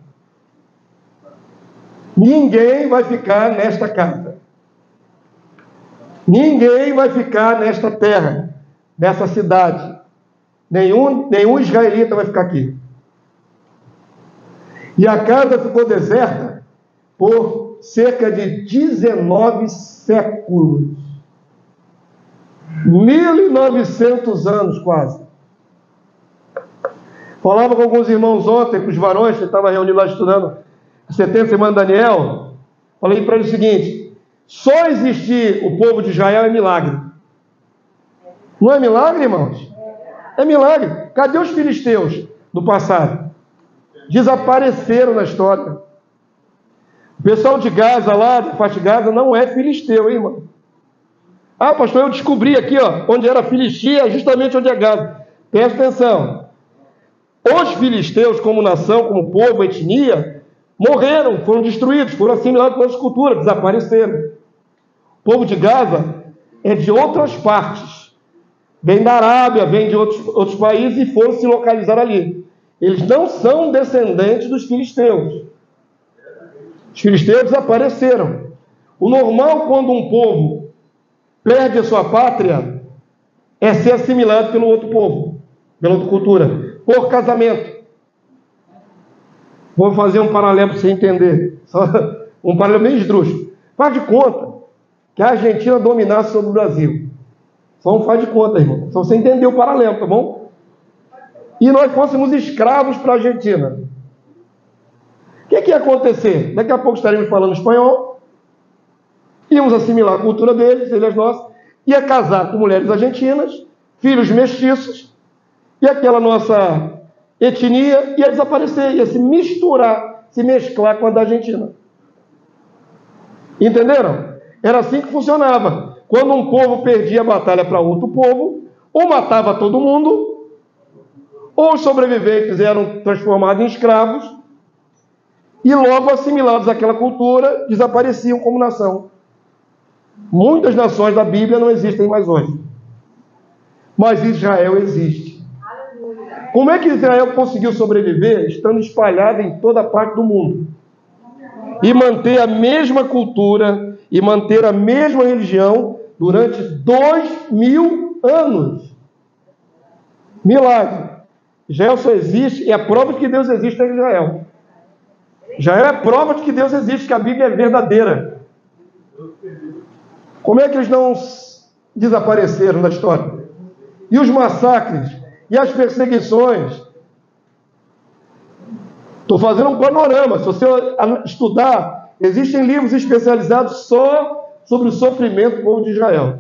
Ninguém vai ficar nesta casa. Ninguém vai ficar nesta terra, nessa cidade. Nenhum israelita vai ficar aqui. E a casa ficou deserta por cerca de 19 séculos. 1900 anos quase. Falava com alguns irmãos ontem, com os varões, que estavam reunidos lá estudando a 70 semana de Daniel. Falei para eles o seguinte: só existir o povo de Israel é milagre. Não é milagre, irmãos? É milagre. Cadê os filisteus do passado? Desapareceram na história. O pessoal de Gaza lá, de faixa de Gaza, não é filisteu, hein, irmão? Ah, pastor, eu descobri aqui, ó, onde era Filistia, justamente onde é Gaza. Presta atenção. Os filisteus, como nação, como povo, etnia, morreram, foram destruídos, foram assimilados com outras culturas, desapareceram. O povo de Gaza é de outras partes. Vem da Arábia, vem de outros países e foram se localizar ali. Eles não são descendentes dos filisteus. Os filisteus desapareceram. O normal, quando um povo perde a sua pátria, é ser assimilado pelo outro povo, pela outra cultura, por casamento. Vou fazer um paralelo para você entender. Só um paralelo bem esdrúxulo. Faz de conta que a Argentina dominasse sobre o Brasil. Só um faz de conta, irmão. Só você entender o paralelo, tá bom? E nós fôssemos escravos para a Argentina. O que ia acontecer? Daqui a pouco estaremos falando espanhol, íamos assimilar a cultura deles, eles nossas, ia casar com mulheres argentinas, filhos mestiços, e aquela nossa etnia ia desaparecer, ia se misturar, se mesclar com a da Argentina. Entenderam? Era assim que funcionava. Quando um povo perdia a batalha para outro povo, ou matava todo mundo, ou os sobreviventes eram transformados em escravos, e logo assimilados àquela cultura, desapareciam como nação. Muitas nações da Bíblia não existem mais hoje. Mas Israel existe. Como é que Israel conseguiu sobreviver estando espalhado em toda parte do mundo? E manter a mesma cultura, e manter a mesma religião durante 2000 anos. Milagre. Israel só existe, e a prova de que Deus existe é Israel. Israel é a prova de que Deus existe, que a Bíblia é verdadeira. Como é que eles não desapareceram da história? E os massacres, e as perseguições. Estou fazendo um panorama. Se você estudar, existem livros especializados só sobre o sofrimento do povo de Israel.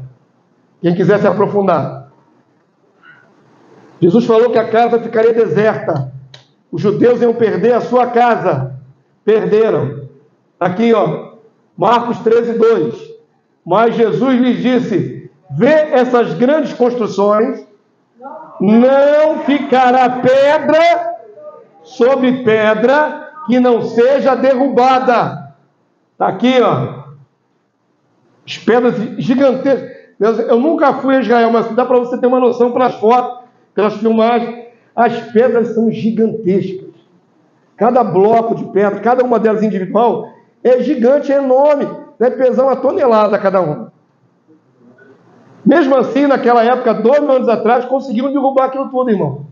Quem quiser se aprofundar. Jesus falou que a casa ficaria deserta. Os judeus iam perder a sua casa. Perderam. Aqui, ó, Marcos 13:2. Mas Jesus lhes disse: vê essas grandes construções, não ficará pedra sobre pedra que não seja derrubada. Está aqui, ó. As pedras gigantescas. Eu nunca fui a Israel, mas dá para você ter uma noção pelas fotos, pelas filmagens. As pedras são gigantescas. Cada bloco de pedra, cada uma delas individual, é gigante, é enorme. Deve pesar 1 tonelada cada uma. Mesmo assim, naquela época, 2 anos atrás, conseguiram derrubar aquilo tudo, irmão.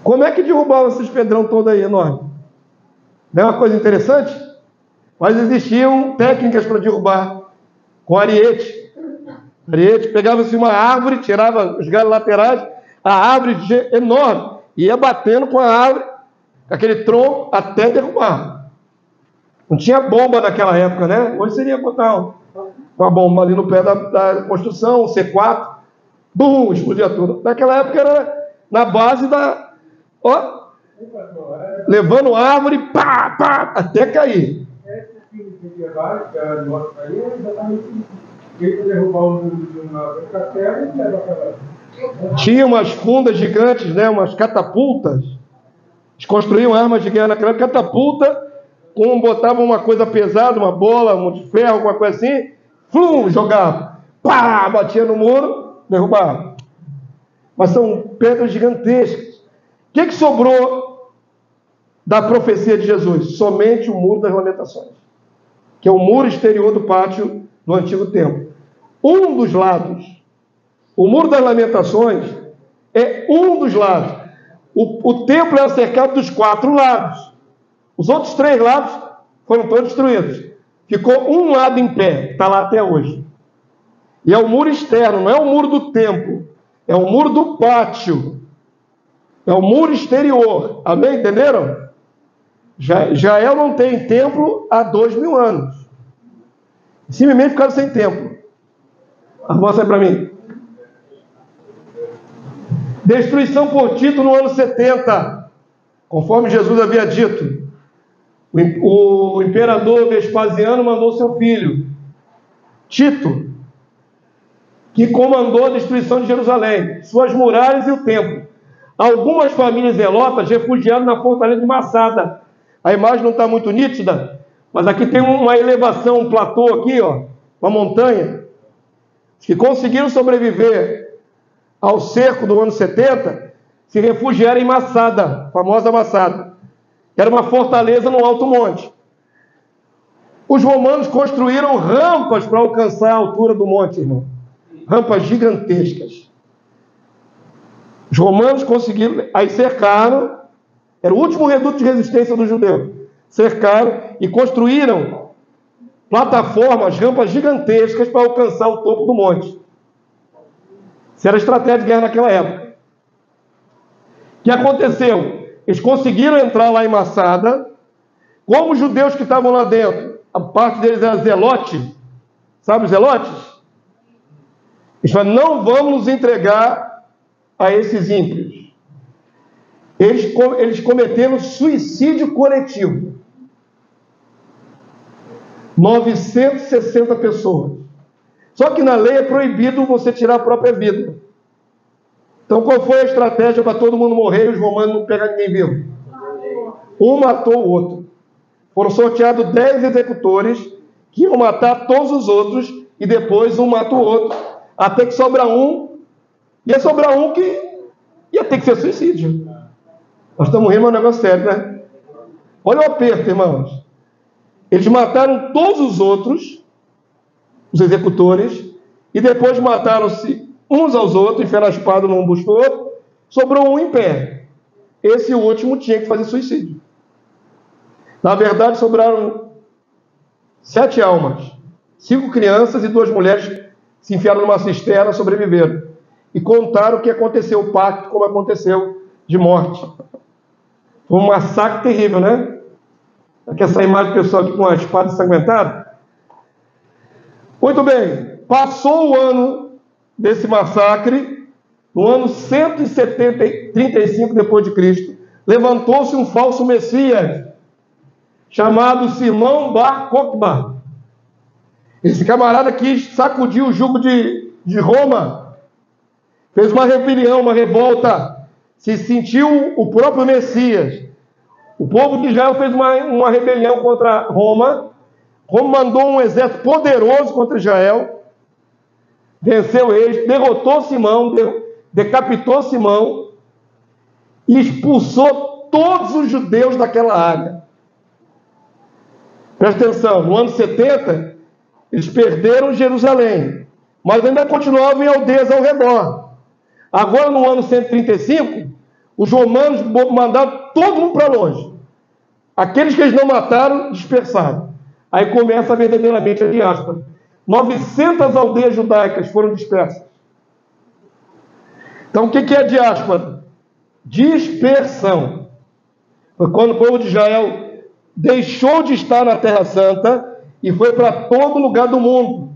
Como é que derrubavam esses pedrão todo aí, enorme? Não é uma coisa interessante? Mas existiam técnicas para derrubar. Com ariete. Ariete, pegava-se uma árvore, tirava os galhos laterais, a árvore enorme, ia batendo com a árvore, com aquele tronco, até derrubar. Não tinha bomba naquela época, né? Hoje seria botar uma bomba ali no pé da construção, um C4, bum, explodia tudo. Naquela época era na base da... Ó, levando árvore, pá, pá, até cair. Tinha umas fundas gigantes, né? Umas catapultas. Eles construíam armas de guerra naquela época, catapulta, botavam uma coisa pesada, uma bola, um de ferro, alguma coisa assim, flum, jogava, pá, batia no muro, derrubava. Mas são pedras gigantescas. O que sobrou da profecia de Jesus? Somente o muro das lamentações, que é o muro exterior do pátio do antigo templo. Um dos lados, o muro das lamentações é um dos lados. O templo era cercado dos 4 lados. Os outros 3 lados foram todos destruídos. Ficou um lado em pé, está lá até hoje. E é o muro externo, não é o muro do templo, é o muro do pátio. É o muro exterior. Amém? Entenderam? Israel não tem templo há 2000 anos. Simplesmente ficaram sem templo. Mostra aí para mim. Destruição por Tito no ano 70, conforme Jesus havia dito. O imperador Vespasiano mandou seu filho, Tito, que comandou a destruição de Jerusalém, suas muralhas e o templo. Algumas famílias zelotas refugiaram na fortaleza de Massada. A imagem não está muito nítida, mas aqui tem uma elevação, um platô aqui, ó, uma montanha, que conseguiram sobreviver ao cerco do ano 70, se refugiaram em Massada, famosa Massada, que era uma fortaleza no alto monte. Os romanos construíram rampas para alcançar a altura do monte, irmão. Rampas gigantescas. Os romanos conseguiram, aí cercaram, era o último reduto de resistência dos judeus. Cercaram e construíram plataformas, rampas gigantescas para alcançar o topo do monte. Isso era a estratégia de guerra naquela época. O que aconteceu? Eles conseguiram entrar lá em Massada. Como os judeus que estavam lá dentro, a parte deles era zelote, sabe os zelotes? Eles falaram, não vamos nos entregar a esses ímpios. Eles cometeram suicídio coletivo. 960 pessoas. Só que na lei é proibido você tirar a própria vida. Então qual foi a estratégia para todo mundo morrer e os romanos não pegarem ninguém vivo? Um matou o outro. Foram sorteados 10 executores que iam matar todos os outros e depois um mata o outro. Até que sobra um. Ia sobrar um que ia ter que ser suicídio. Nós estamos rindo, é um negócio sério, né? Olha o aperto, irmãos. Eles mataram todos os outros, os executores, e depois mataram-se uns aos outros, enfiaram a espada num busto do outro, sobrou um em pé. Esse último tinha que fazer suicídio. Na verdade, sobraram 7 almas. 5 crianças e 2 mulheres se enfiaram numa cisterna, sobreviveram. E contaram o que aconteceu, o pacto, como aconteceu de morte. Foi um massacre terrível, né? Aqui essa imagem do pessoal aqui com a espada ensanguentada. Muito bem. Passou o ano desse massacre. No ano 135 depois de Cristo, levantou-se um falso Messias, chamado Simão Bar Kokhba. Esse camarada quis sacudir o jugo de Roma. Fez uma rebelião, uma revolta. Se sentiu o próprio Messias. O povo de Israel fez uma rebelião contra Roma. Roma mandou um exército poderoso contra Israel. Venceu eles, derrotou Simão, decapitou Simão e expulsou todos os judeus daquela área. Presta atenção, no ano 70, eles perderam Jerusalém, mas ainda continuavam em aldeias ao redor. Agora, no ano 135, os romanos mandaram todo mundo para longe. Aqueles que eles não mataram, dispersaram. Aí começa verdadeiramente a diáspora. 900 aldeias judaicas foram dispersas. Então, o que é a diáspora? Dispersão. Foi quando o povo de Israel deixou de estar na Terra Santa e foi para todo lugar do mundo.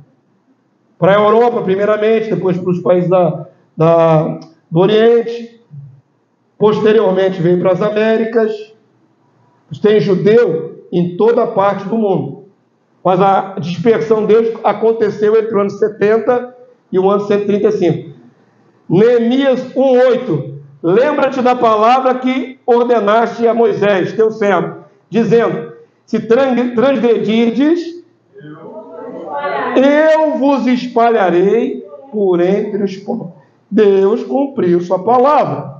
Para a Europa, primeiramente, depois para os países do Oriente. Posteriormente veio para as Américas. Tem judeu em toda parte do mundo. Mas a dispersão deles aconteceu entre o ano 70 e o ano 135. Neemias 1:8. Lembra-te da palavra que ordenaste a Moisés, teu servo, dizendo, se transgredirdes, eu vos espalharei por entre os povos. Deus cumpriu sua palavra.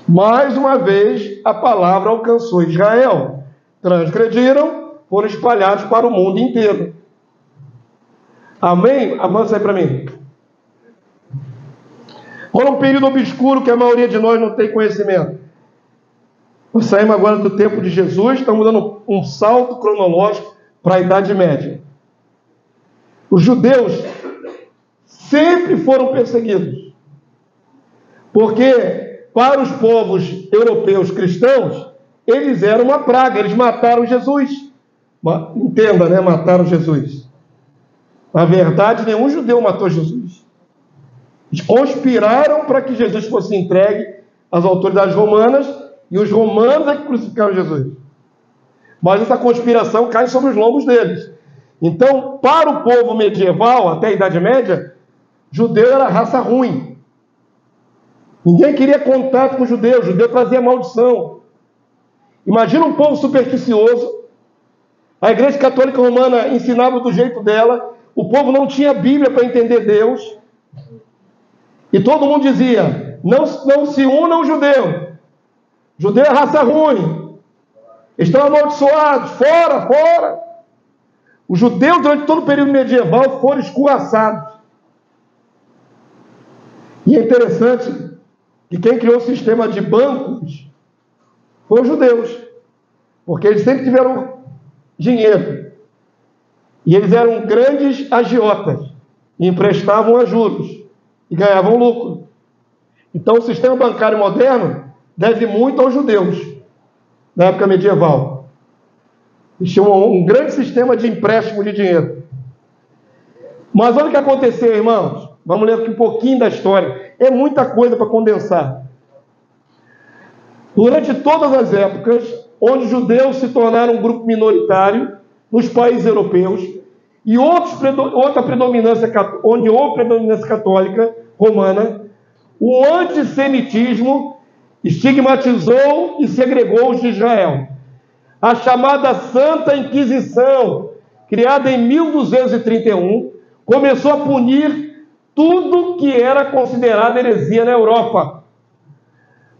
Mais uma vez, a palavra alcançou Israel. Transgrediram, foram espalhados para o mundo inteiro. Amém? Avança aí para mim. Olha um período obscuro que a maioria de nós não tem conhecimento. Nós saímos agora do tempo de Jesus, estamos dando um salto cronológico para a Idade Média. Os judeus sempre foram perseguidos. Porque para os povos europeus cristãos, eles eram uma praga, eles mataram Jesus. Entenda, né? Mataram Jesus. Na verdade, nenhum judeu matou Jesus. Eles conspiraram para que Jesus fosse entregue às autoridades romanas E os romanos é que crucificaram Jesus. Mas essa conspiração cai sobre os lombos deles. Então, para o povo medieval, até a Idade Média, judeu era raça ruim. Ninguém queria contato com judeu trazia maldição. Imagina um povo supersticioso. A Igreja Católica Romana ensinava do jeito dela. O povo não tinha Bíblia para entender Deus. E todo mundo dizia, não se una ao judeu. Judeu é raça ruim. Estão amaldiçoados. Fora, fora. Os judeus, durante todo o período medieval, foram escorraçados. E é interessante que quem criou o sistema de bancos foram os judeus. Porque eles sempre tiveram dinheiro. E eles eram grandes agiotas. E emprestavam a juros. E ganhavam lucro. Então o sistema bancário moderno deve muito aos judeus. Na época medieval. Eles tinham um grande sistema de empréstimo de dinheiro. Mas olha o que aconteceu, irmãos. Vamos ler aqui um pouquinho da história. É muita coisa para condensar. Durante todas as épocas, onde os judeus se tornaram um grupo minoritário nos países europeus, e outra predominância, onde houve predominância católica romana, o antissemitismo estigmatizou e segregou os de Israel. A chamada Santa Inquisição, criada em 1231, começou a punir tudo que era considerado heresia na Europa.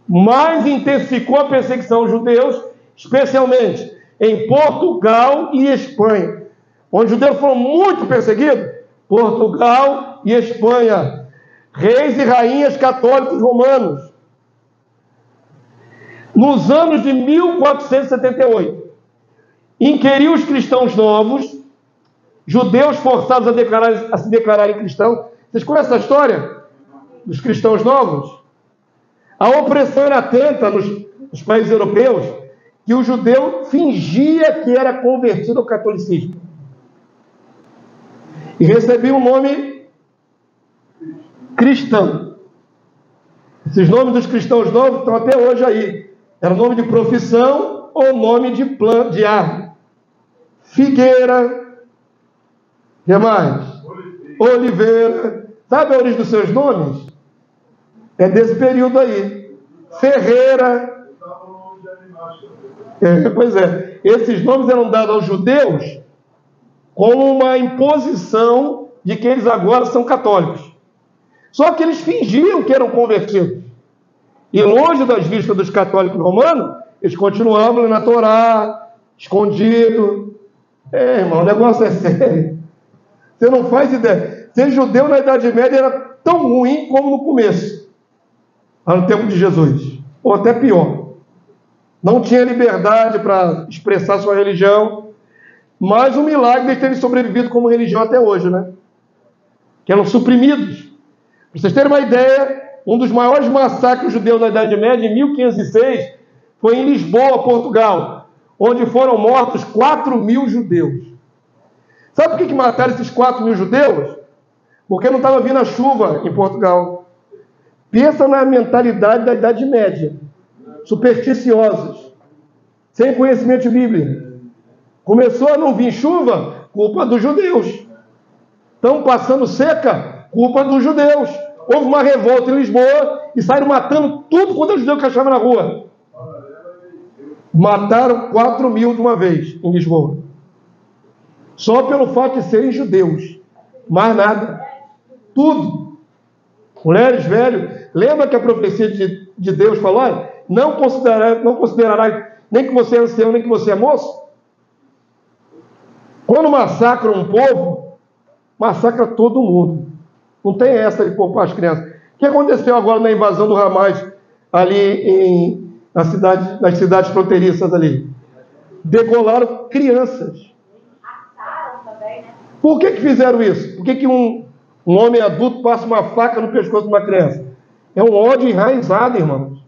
Mas intensificou a perseguição aos judeus, especialmente em Portugal e Espanha, onde os judeus foram muito perseguidos. Portugal e Espanha, reis e rainhas católicos romanos. Nos anos de 1478, inquiriu os cristãos novos, judeus forçados a se declararem cristãos. Vocês conhecem essa história dos cristãos novos? A opressão era tanta nos países europeus que o judeu fingia que era convertido ao catolicismo. E recebia o nome cristão. Esses nomes dos cristãos novos estão até hoje aí. Era nome de profissão ou nome de árvore. Figueira. O que mais? Oliveira. Sabe a origem dos seus nomes? É desse período aí. Ferreira. Pois é. Esses nomes eram dados aos judeus como uma imposição de que eles agora são católicos. Só que eles fingiam que eram convertidos. E longe das vistas dos católicos romanos, eles continuavam na Torá, escondido. Irmão, o negócio é sério. Você não faz ideia. Ser judeu na Idade Média era tão ruim como no começo, no tempo de Jesus. Ou até pior. Não tinha liberdade para expressar sua religião. Mas o milagre de terem sobrevivido como religião até hoje, né? Que eram suprimidos. Para vocês terem uma ideia, um dos maiores massacres judeus da Idade Média, em 1506, foi em Lisboa, Portugal, onde foram mortos 4.000 judeus. Sabe por que mataram esses 4.000 judeus? Porque não estava vindo a chuva em Portugal. Pensa na mentalidade da Idade Média. Supersticiosos. Sem conhecimento de Bíblia. Começou a não vir chuva, culpa dos judeus. Estão passando seca, culpa dos judeus. Houve uma revolta em Lisboa e saíram matando tudo quanto os judeus que achavam na rua. Mataram 4.000 de uma vez em Lisboa. Só pelo fato de serem judeus. Mais nada. Tudo. Mulheres, velhos. Lembra que a profecia de Deus falou? Olha, não considerará nem que você é ancião, nem que você é moço. Quando massacram um povo, massacra todo mundo. Não tem essa de poupar as crianças. O que aconteceu agora na invasão do Hamas ali nas cidades fronteiriças ali? Degolaram crianças. Por que fizeram isso? Por que um homem adulto passa uma faca no pescoço de uma criança? É um ódio enraizado, irmãos.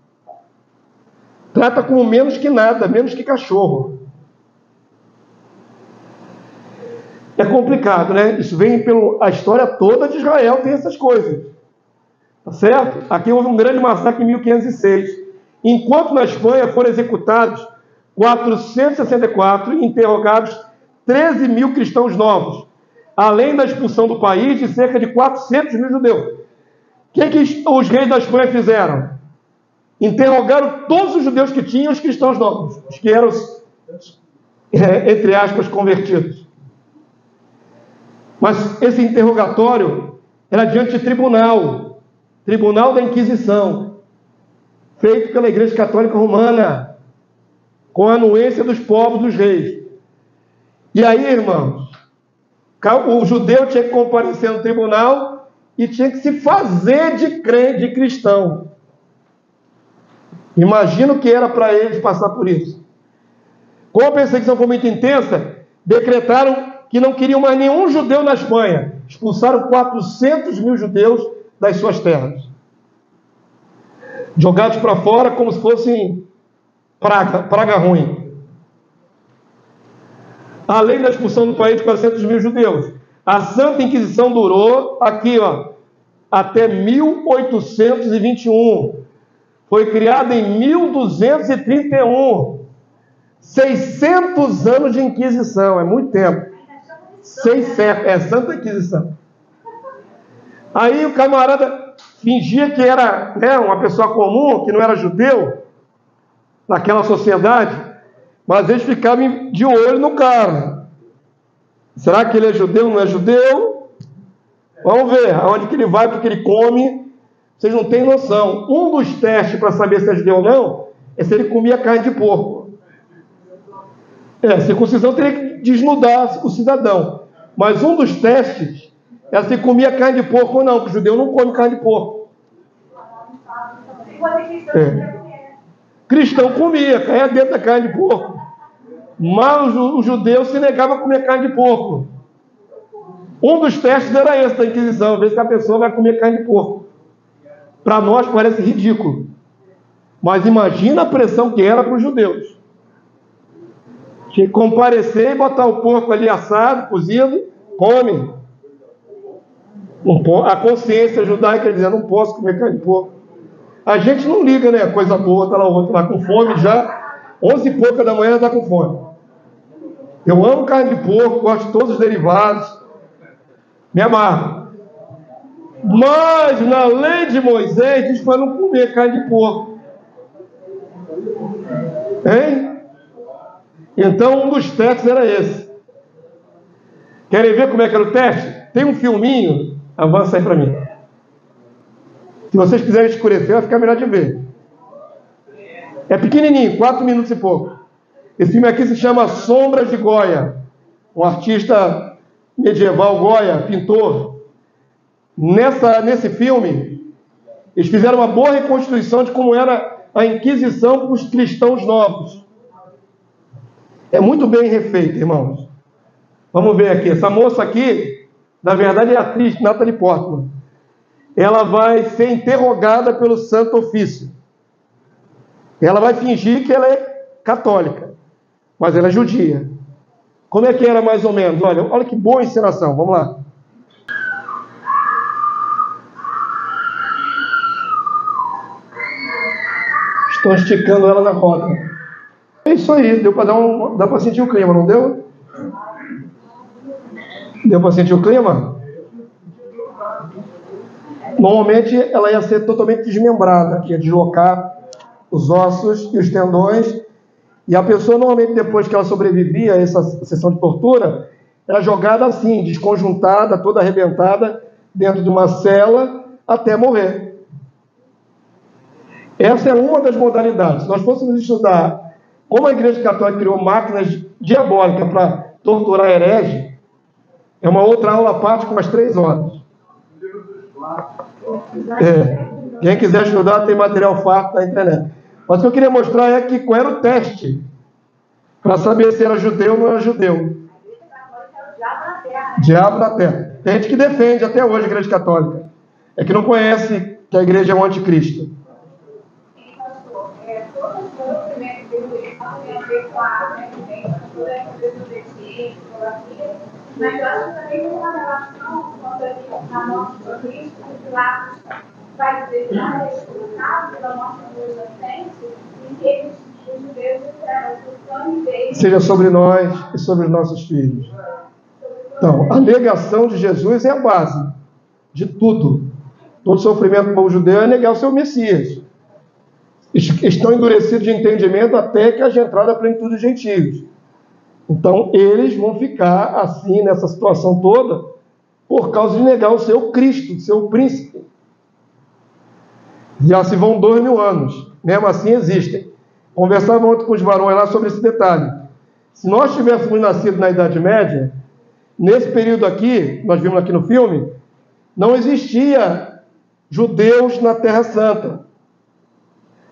Trata como menos que nada, menos que cachorro. É complicado, né? Isso vem a história toda de Israel, tem essas coisas. Tá certo? Aqui houve um grande massacre em 1506. enquanto na Espanha foram executados 464 e interrogados 13 mil cristãos novos, além da expulsão do país de cerca de 400 mil judeus. O que os reis da Espanha fizeram? Interrogaram todos os judeus que tinham os cristãos novos, os que eram, entre aspas, convertidos. Mas esse interrogatório era diante de tribunal da Inquisição, feito pela Igreja Católica Romana, com a anuência dos povos dos reis. E aí, irmãos, o judeu tinha que comparecer no tribunal e tinha que se fazer de crente, de cristão. Imagina o que era para eles passar por isso. Como a perseguição foi muito intensa, decretaram que não queriam mais nenhum judeu na Espanha. Expulsaram 400 mil judeus das suas terras. Jogados para fora como se fossem praga ruim. Além da expulsão do país de 400 mil judeus, a Santa Inquisição durou, aqui, até 1821. Foi criada em 1231. 600 anos de Inquisição, é muito tempo. 6 séculos, é Santa Inquisição. Aí o camarada fingia que era uma pessoa comum, que não era judeu, naquela sociedade, mas eles ficavam de olho no cara. Será que ele é judeu ou não é judeu? Vamos ver aonde que ele vai, porque ele come. Vocês não têm noção. Um dos testes para saber se é judeu ou não é se ele comia carne de porco. A circuncisão teria que desnudar o cidadão. Mas um dos testes é se comia carne de porco ou não, porque o judeu não come carne de porco. Cristão comia, caía dentro da carne de porco. Mas o judeu se negava a comer carne de porco. Um dos testes era esse da Inquisição, ver se a pessoa vai comer carne de porco. Para nós parece ridículo. Mas imagina a pressão que era para os judeus. Tinha que comparecer e botar o porco ali assado, cozido, come. A consciência judaica dizia, não posso comer carne de porco. A gente não liga, né? Coisa boa, tá lá outra, tá com fome já, 11 e pouca da manhã está com fome. Eu amo carne de porco, gosto de todos os derivados, me amarro. Mas na lei de Moisés diz para não comer carne de porco. Hein? Então um dos testes era esse. Querem ver como é que era o teste? Tem um filminho, avança aí para mim. Se vocês quiserem escurecer, vai ficar melhor de ver. É pequenininho, 4 minutos e pouco. Esse filme aqui se chama Sombras de Goya. Um artista medieval, Goya, pintor. Nesse filme, eles fizeram uma boa reconstituição de como era a Inquisição para os cristãos novos. É muito bem refeito, irmãos. Vamos ver aqui. Essa moça aqui, na verdade, é a atriz Natalie Portman. Ela vai ser interrogada pelo Santo Ofício. Ela vai fingir que ela é católica, mas ela é judia. Como é que era mais ou menos? Olha que boa encenação. Vamos lá. Estão esticando ela na roda. É isso aí. Deu para dá para sentir o clima, não deu? Deu para sentir o clima? Normalmente ela ia ser totalmente desmembrada, ia deslocar os ossos e os tendões, e a pessoa normalmente depois que ela sobrevivia a essa sessão de tortura, era jogada assim, desconjuntada, toda arrebentada, dentro de uma cela, até morrer. Essa é uma das modalidades. Se nós fôssemos estudar como a Igreja Católica criou máquinas diabólicas para torturar herege, é uma outra aula à parte com umas 3 horas. Quem quiser estudar tem material farto na internet. Mas o que eu queria mostrar é que qual era o teste para saber se era judeu ou não era judeu. Diabo na terra. Tem gente que defende até hoje a Igreja Católica. É que não conhece que a igreja é um anticristo. Mas eu acho que também tem uma relação com a morte de Cristo, com Pilatos vai dizer que não é explicado pela nossa inocente e que os judeus o sangue deles seja sobre nós e sobre os nossos filhos. Então, a negação de Jesus é a base de tudo. Todo sofrimento do povo judeu é negar o seu Messias. Estão endurecidos de entendimento até que haja entrada a plenitude dos gentios. Então, eles vão ficar assim, nessa situação toda, por causa de negar o seu Cristo, o seu príncipe. Já se vão 2000 anos. Mesmo assim, existem. Conversava ontem com os varões lá sobre esse detalhe. Se nós tivéssemos nascido na Idade Média, nesse período aqui, nós vimos aqui no filme, não existia judeus na Terra Santa.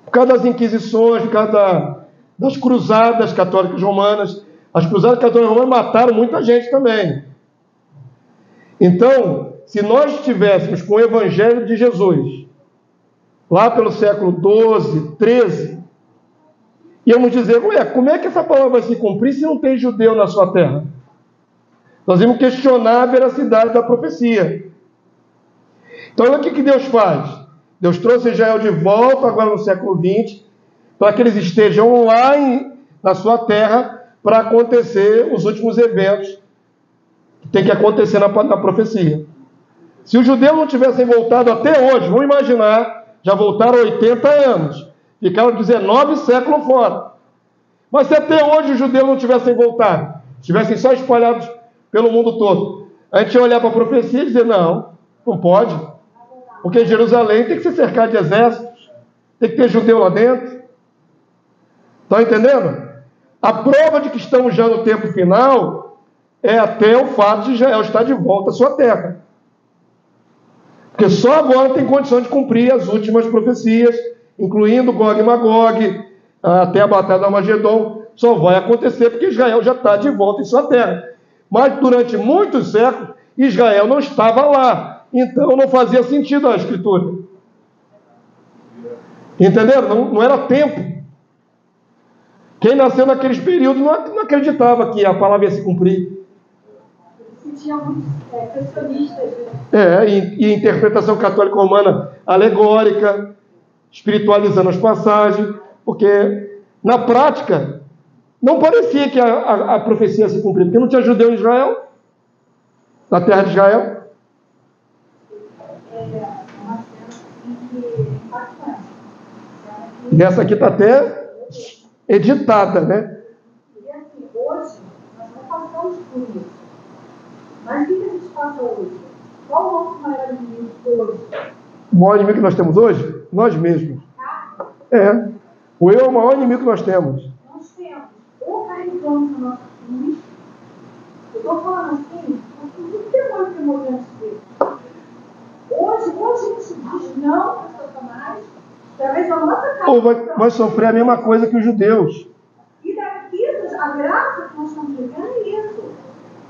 Por causa das inquisições, por causa das cruzadas católicas romanas. As cruzadas católicas romanas mataram muita gente também. Então, se nós estivéssemos com o Evangelho de Jesus, lá pelo século XII, XIII, íamos dizer, como é que essa palavra vai se cumprir se não tem judeu na sua terra? Nós íamos questionar a veracidade da profecia. Então, olha o que Deus faz. Deus trouxe Israel de volta, agora no século XX, para que eles estejam lá na sua terra para acontecer os últimos eventos que tem que acontecer na profecia. Se os judeus não tivessem voltado até hoje, vamos imaginar, já voltaram 80 anos, ficaram 19 séculos fora. Mas se até hoje os judeus não tivessem voltado, estivessem só espalhados pelo mundo todo, a gente ia olhar para a profecia e dizer, não pode, porque Jerusalém tem que ser cercado de exércitos, tem que ter judeu lá dentro. Estão entendendo? A prova de que estamos já no tempo final é até o fato de Israel estar de volta à sua terra. Porque só agora tem condição de cumprir as últimas profecias, incluindo Gog e Magog, até a Batalha do Armagedon. Só vai acontecer porque Israel já está de volta em sua terra. Mas durante muitos séculos, Israel não estava lá. Então não fazia sentido a Escritura. Entenderam? Não era tempo. Quem nasceu naqueles períodos não acreditava que a palavra ia se cumprir. Tinha muitos questionistas. E interpretação católica romana alegórica, espiritualizando as passagens, porque na prática não parecia que a profecia ia se cumprir, porque não tinha judeu em Israel, na terra de Israel. Uma cena impactante. E essa aqui está até editada, né? E assim, hoje, nós não passamos por isso. Mas o que a gente passa hoje? Qual o nosso maior inimigo hoje? O maior inimigo que nós temos hoje? Nós mesmos. O eu é o maior inimigo que nós temos. Nós temos, ou carregamos a nossa cruz, eu estou falando assim, nós temos muito demônio que morreu antes dele. Hoje a gente diz não para Satanás, através da nossa casa. Ou vai sofrer a mesma coisa que os judeus. E daqui, a graça que nós estamos vivendo é isso.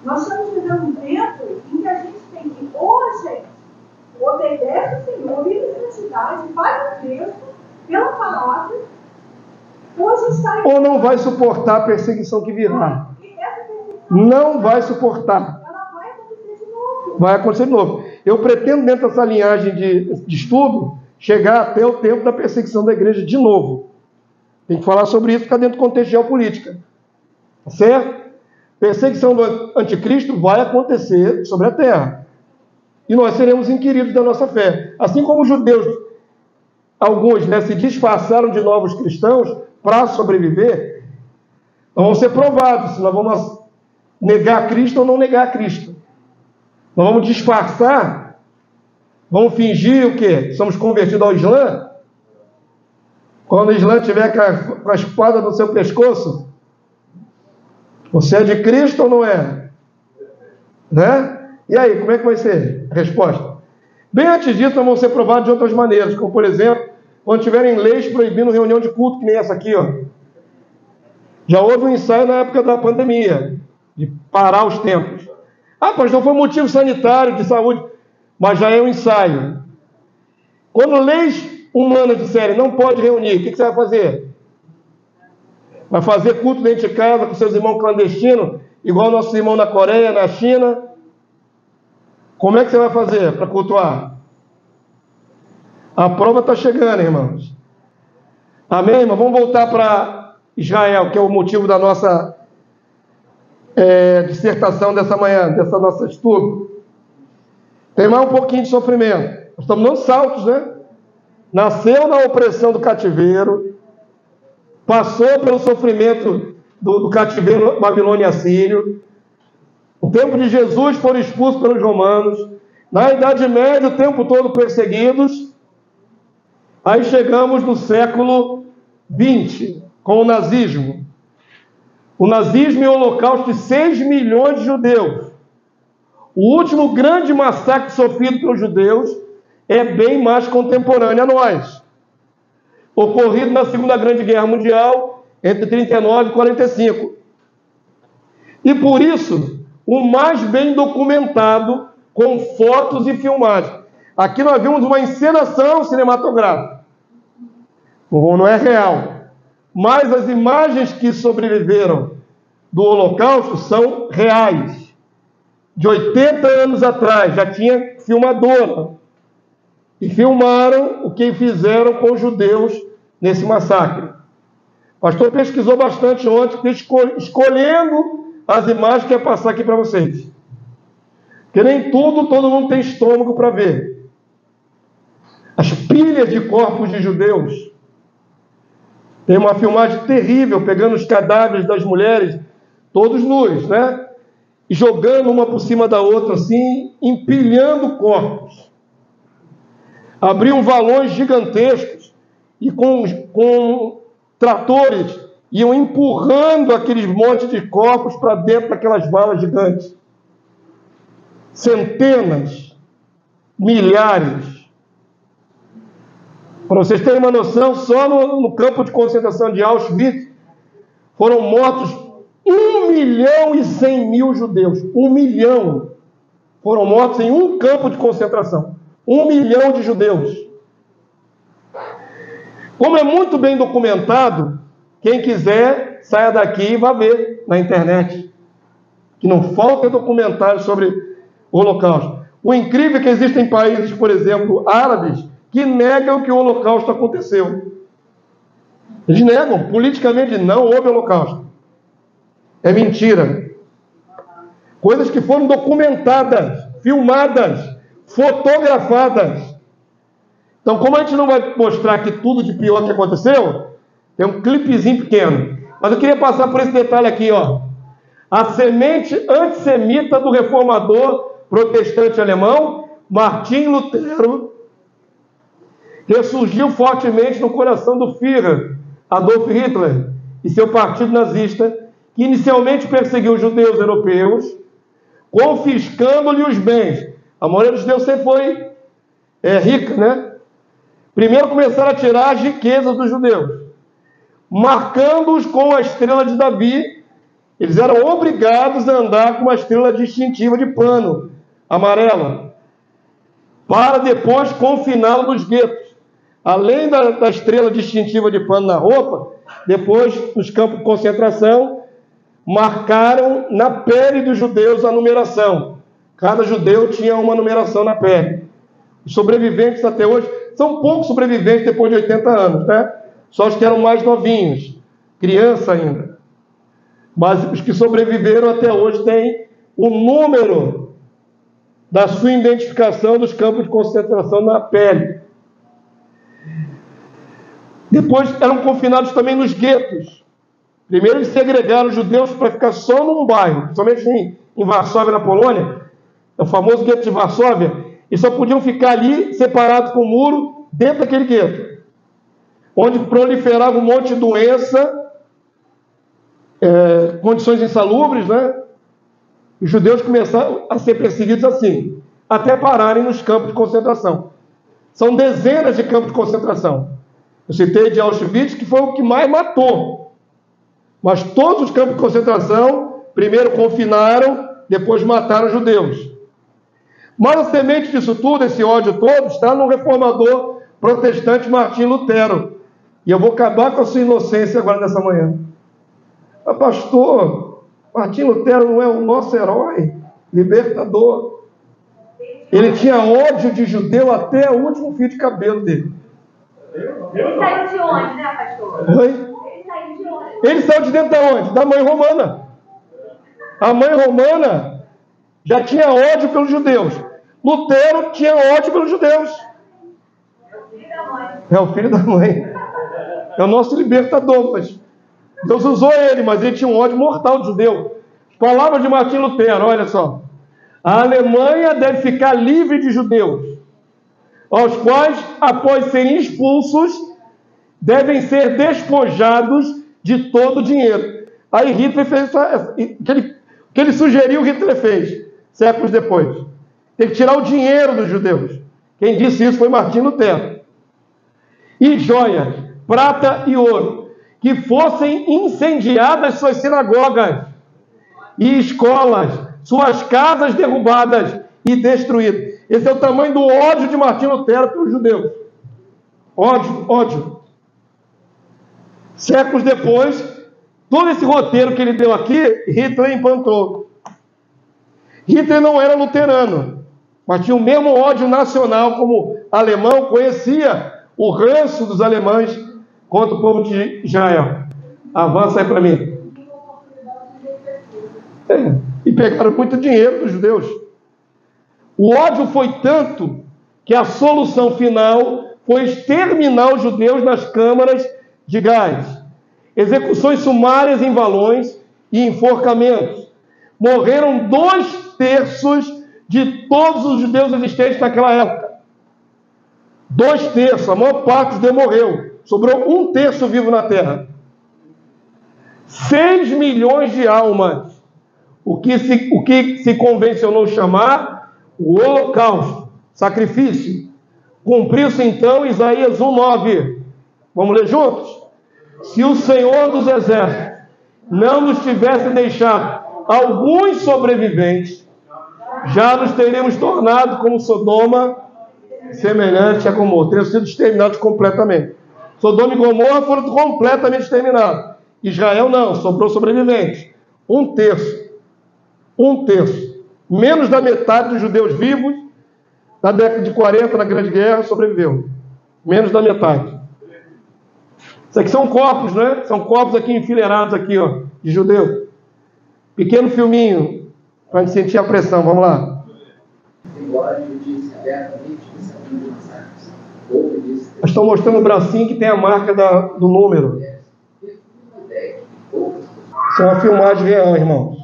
Nós estamos vivendo um tempo em que a gente tem que, ou a gente obedece o Senhor, vive em santidade, faz o texto pela palavra, ou a gente está... Ou não vai suportar a perseguição que virá. Não vai suportar. Ela vai acontecer de novo. Vai acontecer de novo. Eu pretendo, dentro dessa linhagem de estudo, chegar até o tempo da perseguição da igreja de novo. Tem que falar sobre isso, ficar dentro do contexto de geopolítica. Tá certo? Perseguição do anticristo vai acontecer sobre a terra. E nós seremos inquiridos da nossa fé. Assim como os judeus, alguns se disfarçaram de novos cristãos para sobreviver, nós vamos ser provados se nós vamos negar Cristo ou não negar Cristo. Nós vamos disfarçar, vamos fingir o quê? Somos convertidos ao Islã? Quando o Islã estiver com a espada no seu pescoço, você é de Cristo ou não é? Né? E aí, como é que vai ser a resposta? Bem antes disso, nós vamos ser provados de outras maneiras, como, por exemplo, quando tiverem leis proibindo reunião de culto, que nem essa aqui, ó. Já houve um ensaio na época da pandemia, de parar os templos. Pastor, foi motivo sanitário, de saúde, mas já é um ensaio. Quando leis humanas disserem não pode reunir, o que você vai fazer? Vai fazer culto dentro de casa com seus irmãos clandestinos, igual nossos irmãos na Coreia, na China? Como é que você vai fazer para cultuar? A prova está chegando, irmãos. Amém, irmão? Vamos voltar para Israel, que é o motivo da nossa dissertação dessa manhã, dessa nossa estudo. Tem mais um pouquinho de sofrimento. Nós estamos dando saltos, né? Nasceu na opressão do cativeiro, passou pelo sofrimento do cativeiro Babilônia Assírio. No tempo de Jesus foram expulsos pelos romanos. Na Idade Média, o tempo todo perseguidos. Aí chegamos no século XX, com o nazismo. O nazismo e o holocausto de 6 milhões de judeus. O último grande massacre sofrido pelos judeus é bem mais contemporâneo a nós. Ocorrido na Segunda Grande Guerra Mundial, entre 39 e 45. E por isso, o mais bem documentado, com fotos e filmagens. Aqui nós vimos uma encenação cinematográfica. Não é real. Mas as imagens que sobreviveram do Holocausto são reais. De 80 anos atrás, já tinha filmadora. E filmaram o que fizeram com os judeus nesse massacre. O pastor pesquisou bastante ontem, escolhendo as imagens que ia passar aqui para vocês. Porque nem tudo, todo mundo tem estômago para ver. As pilhas de corpos de judeus. Tem uma filmagem terrível, pegando os cadáveres das mulheres, todos nus, né? E jogando uma por cima da outra, assim, empilhando corpos. Abriam valões gigantescos e com tratores iam empurrando aqueles montes de corpos para dentro daquelas valas gigantes. Centenas, milhares. Para vocês terem uma noção, só no campo de concentração de Auschwitz foram mortos 1.100.000 judeus. 1 milhão foram mortos em um campo de concentração. 1 milhão de judeus. Como é muito bem documentado, quem quiser, saia daqui e vá ver na internet. Que não falta documentário sobre o Holocausto. O incrível é que existem países, por exemplo, árabes, que negam que o Holocausto aconteceu. Eles negam, politicamente não houve Holocausto. É mentira. Coisas que foram documentadas, filmadas, fotografadas. Então, como a gente não vai mostrar aqui tudo de pior que aconteceu, tem um clipezinho pequeno. Mas eu queria passar por esse detalhe aqui, ó. A semente antissemita do reformador protestante alemão, Martim Lutero, ressurgiu fortemente no coração do Führer, Adolf Hitler, e seu partido nazista, que inicialmente perseguiu os judeus europeus, confiscando-lhe os bens. A maioria dos judeus sempre foi rica, né? Primeiro começaram a tirar as riquezas dos judeus, marcando-os com a estrela de Davi. Eles eram obrigados a andar com uma estrela distintiva de pano amarela, para depois confiná-los nos guetos. Além da estrela distintiva de pano na roupa, depois, nos campos de concentração, marcaram na pele dos judeus a numeração. Cada judeu tinha uma numeração na pele. Os sobreviventes até hoje, são poucos sobreviventes depois de 80 anos, né? Só os que eram mais novinhos, criança ainda. Mas os que sobreviveram até hoje têm o número da sua identificação dos campos de concentração na pele. Depois eram confinados também nos guetos. Primeiro eles segregaram os judeus para ficar só num bairro, somente em Varsóvia, na Polônia, é o famoso gueto de Varsóvia. E só podiam ficar ali, separados com o muro, dentro daquele gueto, onde proliferava um monte de doença, condições insalubres, né? Os judeus começaram a ser perseguidos assim, até pararem nos campos de concentração. São dezenas de campos de concentração. Eu citei de Auschwitz, que foi o que mais matou. Mas todos os campos de concentração, primeiro confinaram, depois mataram os judeus. Mas a semente disso tudo, esse ódio todo, está no reformador protestante Martim Lutero. E eu vou acabar com a sua inocência agora nessa manhã. Mas, pastor, Martim Lutero não é o nosso herói, libertador. Ele tinha ódio de judeu até o último fio de cabelo dele. Ele saiu de onde, né, pastor? Oi? Ele saiu de onde? Ele saiu de dentro da onde? Da mãe romana. A mãe romana já tinha ódio pelos judeus. Lutero tinha ódio pelos judeus. É o filho da mãe. É o nosso libertador. Mas Deus usou ele, mas ele tinha um ódio mortal de judeu. Palavra de Martim Lutero, olha só. A Alemanha deve ficar livre de judeus, aos quais, após serem expulsos, devem ser despojados de todo o dinheiro. Aí Hitler fez o que ele sugeriu, Hitler fez, séculos depois. Tem que tirar o dinheiro dos judeus. Quem disse isso foi Martim Lutero. E joias, prata e ouro, que fossem incendiadas suas sinagogas e escolas, suas casas derrubadas e destruídas. Esse é o tamanho do ódio de Martim Lutero pelos judeus. Ódio, ódio. Séculos depois, todo esse roteiro que ele deu aqui, Hitler implantou. Hitler não era luterano, mas tinha o mesmo ódio nacional como alemão, conhecia o ranço dos alemães contra o povo de Israel. Avança aí para mim. E pegaram muito dinheiro dos judeus. O ódio foi tanto que a solução final foi exterminar os judeus nas câmaras de gás, execuções sumárias em valões e enforcamentos. Morreram 2/3 de todos os judeus existentes naquela época. 2/3, a maior parte dos judeus morreu. Sobrou 1/3 vivo na terra. 6 milhões de almas. O que se convencionou chamar o holocausto, sacrifício. Cumpriu-se então Isaías 1:9. Vamos ler juntos? Se o Senhor dos Exércitos não nos tivesse deixado alguns sobreviventes, já nos teríamos tornado como Sodoma, semelhante a Gomorra. Teriam sido exterminados completamente. Sodoma e Gomorra foram completamente exterminados. Israel não, sobrou sobreviventes. 1/3. 1/3. Menos da metade dos judeus vivos na década de 40, na Grande Guerra, sobreviveu. Menos da metade. Isso aqui são corpos, né? São corpos aqui enfileirados aqui, ó, de judeu. Pequeno filminho, para a gente sentir a pressão. Vamos lá. Estou mostrando o bracinho que tem a marca do número. Isso é uma filmagem real, irmãos.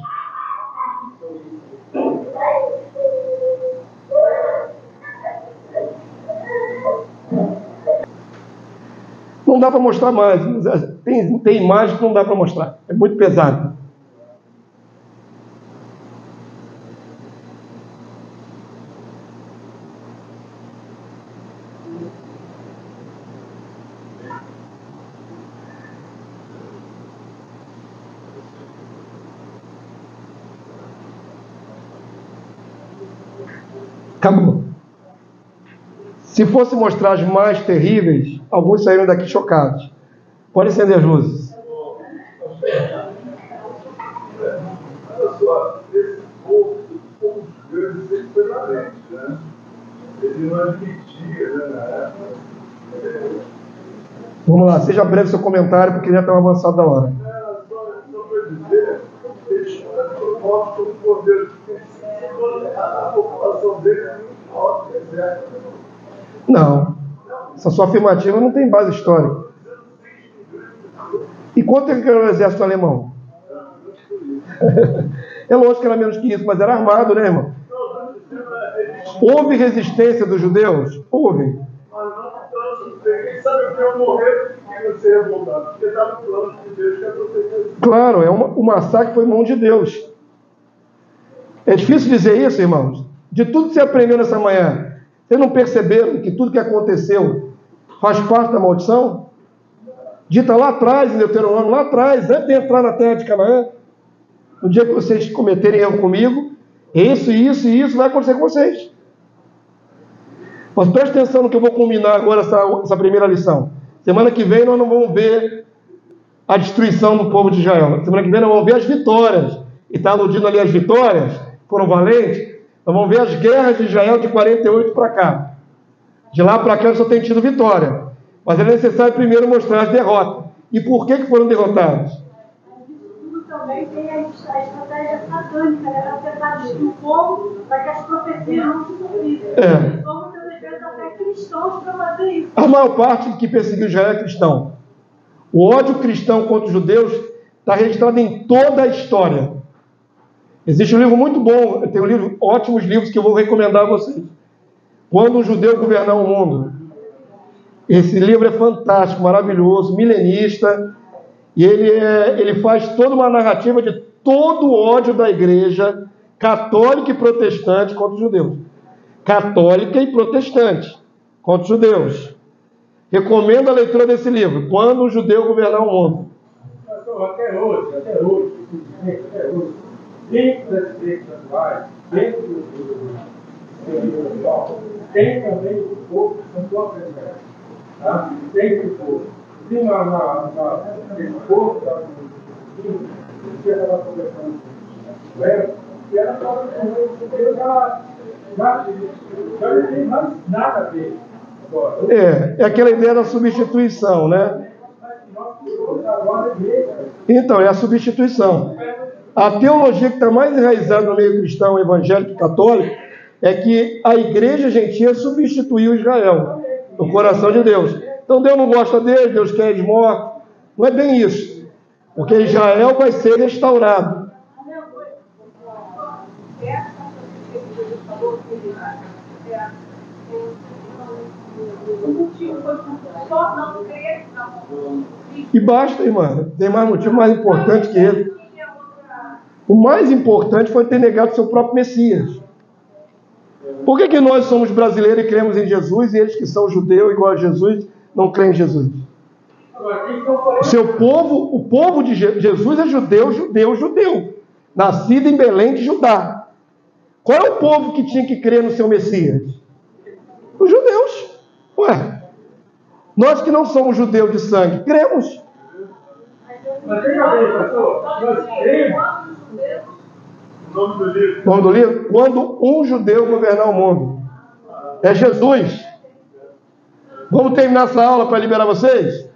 Não dá para mostrar mais. Tem imagem que não dá para mostrar. É muito pesado. Acabou. Se fosse mostrar as mais terríveis, alguns saíram daqui chocados. Pode acender as luzes. Olha só, esse povo grande sempre foi valente, né? Ele não admitia, né, na época. Vamos lá, seja breve seu comentário, porque já está avançado da hora. Só para dizer, eles promovem como poder, a população dele é muito alta, certo? Não. Essa sua afirmativa não tem base histórica. E quanto é que era o exército alemão? É lógico que era menos que isso, mas era armado, né, irmão? Houve resistência dos judeus? Houve. Quem sabe que eu morrer e não ser revoltado? Porque estava no plano de Deus que é proteger. Claro, o massacre foi em mão de Deus. É difícil dizer isso, irmãos. De tudo que você aprendeu nessa manhã, vocês não perceberam que tudo que aconteceu faz parte da maldição? Dita lá atrás, em Deuteronômio, lá atrás, antes de entrar na terra de Canaã, no dia que vocês cometerem erro comigo, isso e isso e isso vai acontecer com vocês. Mas preste atenção no que eu vou culminar agora essa primeira lição. Semana que vem nós não vamos ver a destruição do povo de Israel. Semana que vem nós vamos ver as vitórias. E está aludindo ali as vitórias, foram valentes. Nós vamos ver as guerras de Israel de 48 para cá. De lá para cá só tem tido vitória. Mas é necessário primeiro mostrar as derrotas. E por que foram derrotados? Tudo também tem a estratégia satânica, né? Para tentar destruir o povo, para que as profecias não se cumprissem. Vamos ter defesa até cristãos para fazer isso. A maior parte que perseguiu Israel é cristão. O ódio cristão contra os judeus está registrado em toda a história. Existe um livro muito bom, tem ótimos livros que eu vou recomendar a vocês. Quando um judeu governar o mundo. Esse livro é fantástico, maravilhoso, milenista, e ele faz toda uma narrativa de todo o ódio da igreja católica e protestante contra os judeus. Católica e protestante contra os judeus. Recomendo a leitura desse livro, Quando um Judeu Governar o Mundo. Até hoje, dentro das igrejas atuais, dentro do tem também o povo que são sua presença. Tá? Tem o povo. Tem esse povo que ela estava conversando com ela, e ela estava Deus já não tem mais nada a ver. É aquela ideia da substituição, né? Então, é a substituição. A teologia que está mais enraizada no meio cristão, evangélico e católico é que a igreja gentia substituiu Israel no coração de Deus. Então Deus não gosta deles, Deus quer eles mortos. Não é bem isso. Porque Israel vai ser restaurado. E basta, irmã. Tem mais motivo mais importante que ele. O mais importante foi ter negado seu próprio Messias. Por que nós somos brasileiros e cremos em Jesus, e eles que são judeus igual a Jesus não creem em Jesus? O povo de Jesus é judeu. Nascido em Belém de Judá. Qual é o povo que tinha que crer no seu Messias? Os judeus. Ué, nós que não somos judeus de sangue, cremos. Mas tem a ver, pastor, nós cremos. Nome do livro? Quando um judeu governar o mundo. É Jesus. Vamos terminar essa aula para liberar vocês?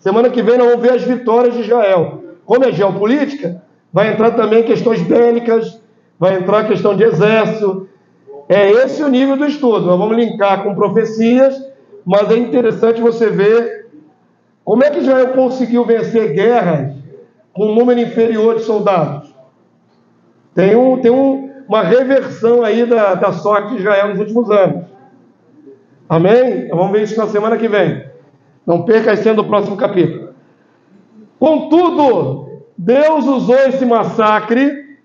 Semana que vem nós vamos ver as vitórias de Israel. Como é geopolítica, vai entrar também questões bélicas, vai entrar a questão de exército. É esse o nível do estudo. Nós vamos linkar com profecias, mas é interessante você ver como é que Israel conseguiu vencer guerras com um número inferior de soldados. Tem uma reversão aí da sorte de Israel nos últimos anos. Amém? Vamos ver isso na semana que vem. Não perca a cena do próximo capítulo. Contudo, Deus usou esse massacre